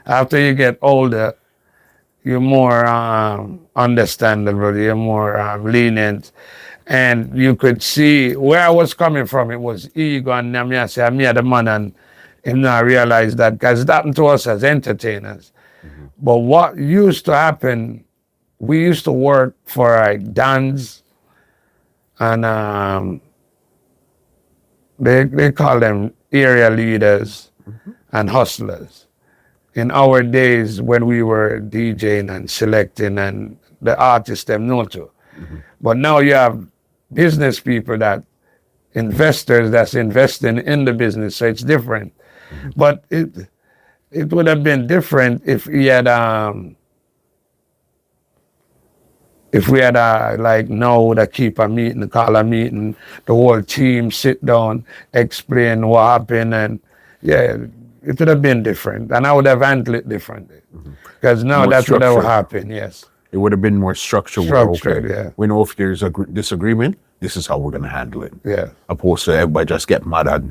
After you get older, you're more understandable, you're more lenient. And you could see where I was coming from, it was ego, and I say, I'm the man, and him not realize that, because it happened to us as entertainers. But what used to happen, we used to work for like Dans, and they call them area leaders and hustlers. In our days when we were DJing and selecting and the artists them know to. But now you have business people investors that's investing in the business, so it's different. But it would have been different if we had like now to keep a meeting, call a meeting, the whole team sit down, explain what happened, and yeah, it would have been different, and I would have handled it differently. Because now More that's what structured. would happen, yes. It would have been more structured. Structured, yeah. We know if there's a disagreement, this is how we're going to handle it. Yeah. Opposed to everybody just get mad at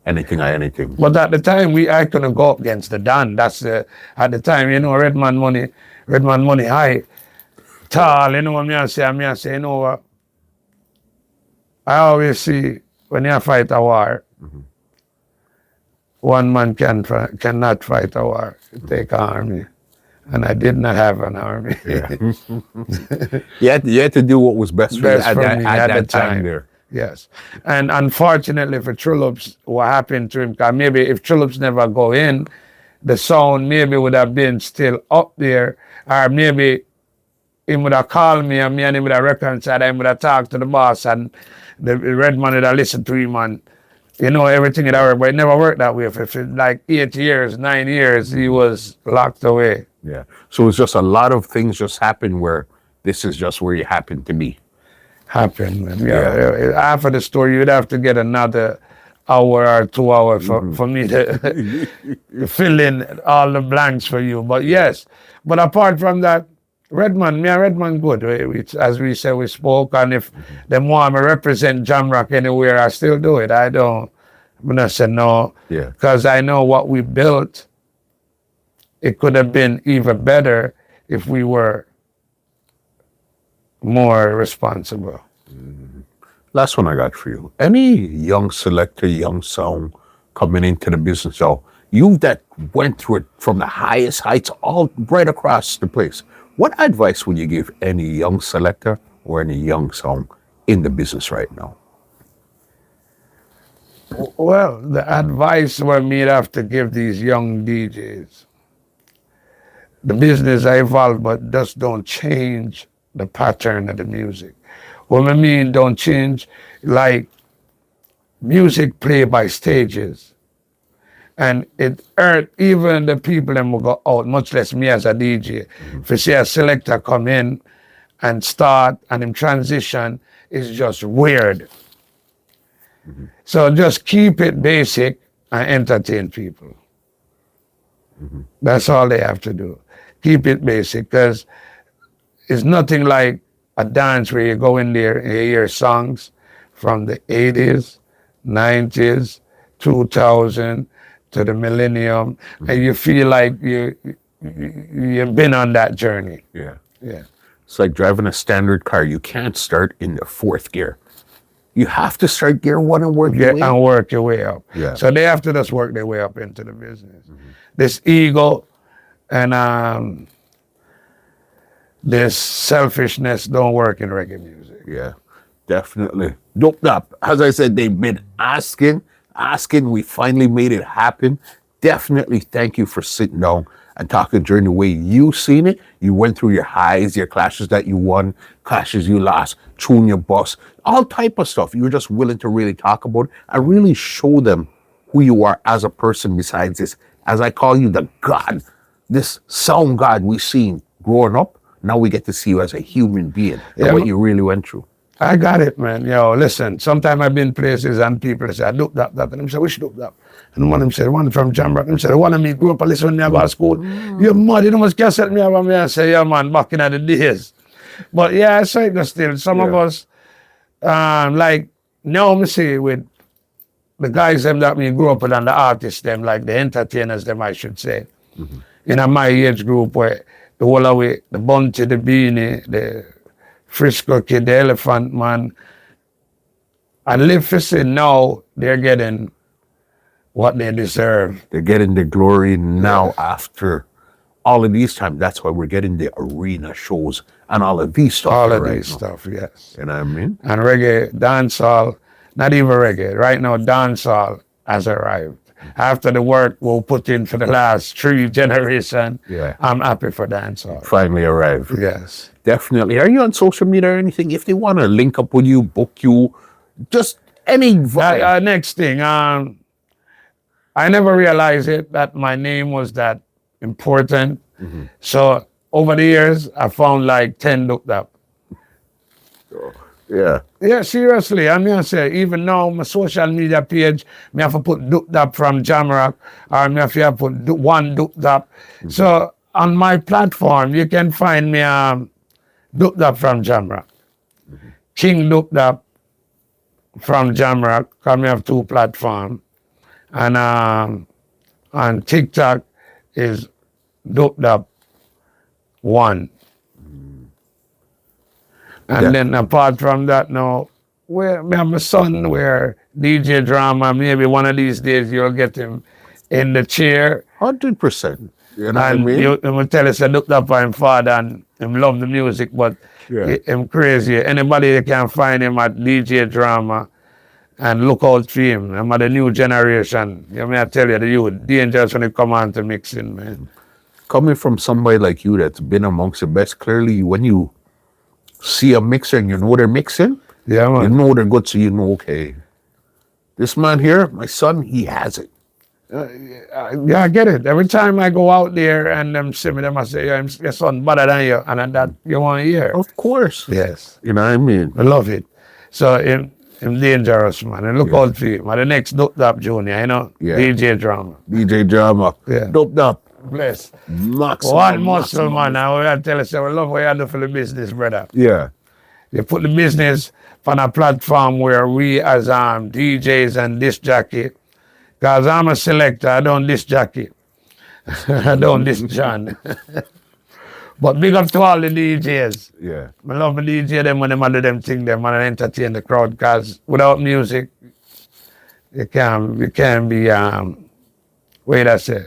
anything or anything. But at the time, I couldn't go up against the Don. That's at the time, Redman money high, tall, what I say, you know what? I always see when you fight a war, one man cannot fight a war. It take an army. and I did not have an army. Yeah. you had to do what was best for you Best at for that, me at at that the time time. there. Yes. And unfortunately for Trollops, what happened to him, because maybe if Trollops never go in, the sound maybe would have been still up there, or maybe he would have called me and him would have reconciled, and would have talked to the boss, and the red man would have listened to him, and everything would have worked. But it never worked that way. For like 8 years, 9 years, he was locked away. Yeah. So it's just a lot of things just happen where this is just where you happen to be. Happened, man. Yeah. After the story, you'd have to get another hour or 2 hours for me to fill in all the blanks for you. But yes, but apart from that, Redman good. As we said, we spoke, and if them want me represent Jamrock anywhere, I still do it. I'm gonna say no, because I know what we built. It could have been even better if we were more responsible. Last one I got for you. Any young selector, young sound coming into the business, so you that went through it from the highest heights all right across the place, what advice would you give any young selector or any young sound in the business right now? Well, the advice me have to give these young DJs, the business evolved, but just don't change the pattern of the music. What I mean, don't change, like music play by stages. And it hurt even the people that will go out, much less me as a DJ. If you see a selector come in and start and in transition, it's just weird. So just keep it basic and entertain people. That's all they have to do. Keep it basic, because it's nothing like a dance where you go in there and you hear songs from the 80s, 90s, 2000 to the millennium, and you feel like you've been on that journey. Yeah. Yeah. It's like driving a standard car. You can't start in the fourth gear. You have to start gear one and work your way up. And work your way up. Yeah. So they have to just work their way up into the business. This ego and this selfishness don't work in reggae music. Yeah, definitely. Dup Dap, as I said, they've been asking. We finally made it happen. Definitely thank you for sitting down and talking during the way you seen it. You went through your highs, your clashes that you won, clashes you lost, tune your bus, all type of stuff. You were just willing to really talk about it and really show them who you are as a person besides this. As I call you the God, this sound God we seen growing up. Now we get to see you as a human being and what you really went through. I got it, man. Listen, sometimes I've been places and people say, Dup Dap, and them say, which Dup Dap? And one of them said, one from Jamrock. Them said, one of me grew up and listen when me about school. You're mad, you know much cassette me about me. I say, yeah, man, back in the days. But yeah, I say it still. Some of us, like, now me see with the guys them that me grew up with and the artists them, like the entertainers them, I should say. In my age group where the whole away, the Bunty, the Beenie, the Frisco Kid, the Elephant Man, and live for see now they're getting what they deserve. They're getting the glory now after all of these times. That's why we're getting the arena shows and all of these stuff. All of these stuff, yes. You know what I mean? And reggae, dancehall, not even reggae. Right now, dancehall has arrived. After the work we'll put in for the last 3 generations, I'm happy for dancehall. Finally arrived. Yes. Definitely. Are you on social media or anything? If they want to link up with you, book you, just any vibe. Next thing, I never realized that my name was that important. So over the years, I found like 10 Dup Dap. Yeah. Yeah, seriously. I mean, I say, even now, my social media page, me have to put Dup Dap from Jamrock, or me have to put one Dup Dap. So on my platform, you can find me Dup Dap from Jamrock. King Dup Dap from Jamrock, because we have 2 platforms. And on TikTok is Dup Dap 1. And then apart from that now, where me have my son where DJ Drama, maybe one of these days you'll get him in the chair. 100%. You know what I And mean? you will tell us that Dup Dap him father and him love the music, but Yeah. him crazy. Anybody that can find him at DJ Drama and look out for him. I'm the new generation. You may I tell you, the youth, dangerous when it come on to mixing, man. Coming from somebody like you that's been amongst the best, clearly when you see a mixer and you know they're mixing, Yeah, you man. know they're good, so you know, okay, this man here, my son, he has it. Yeah, I get it. Every time I go out there and them see me, them I say, yeah, your son better than you, and that you want to hear. Of course. Yes, You know what I mean? I love it. So him dangerous, man. And look out for him. And the next Dup Dap Junior, you know, Yeah. DJ Drama. DJ Jamrock. Yeah. Dup Dap. Bless. Maximum. One muscle, maximum. man. I will tell you, say, we love what you do for the business, brother. Yeah. You put the business on a platform where we as DJs and disc jockey, because I'm a selector, I don't disc jockey. I don't disc John. But big up to all the DJs. Yeah. I love the DJ them when they do them thing them and entertain the crowd, because without music, you can't be wait I say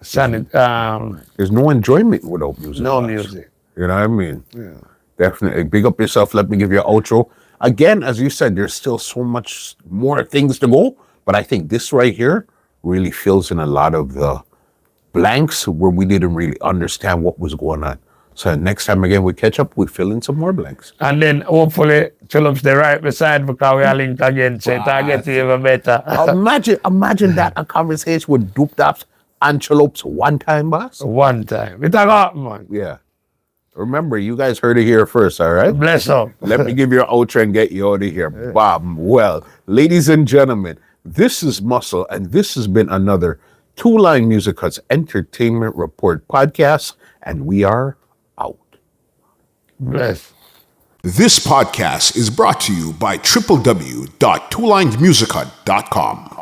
There's no enjoyment without music. no boss. music. You know what I mean? Yeah. Definitely. Big up yourself. Let me give you an outro. Again, as you said, there's still so much more things to go, but I think this right here really fills in a lot of the blanks where we didn't really understand what was going on. So next time again we catch up, we fill in some more blanks. And then hopefully Philip's the right beside because we are linked again, so it get even better. Imagine that a conversation with Dup Daps Antelopes one time, boss. One time. It a got man. Yeah. Remember, you guys heard it here first, all right? Bless up. Let me give you an outro and get you out of here. Bob. Well, ladies and gentlemen, this is Muscle, and this has been another Two Line Music Cuts Entertainment Report podcast, and we are out. Bless. This podcast is brought to you by www.twolinesmusichut.com.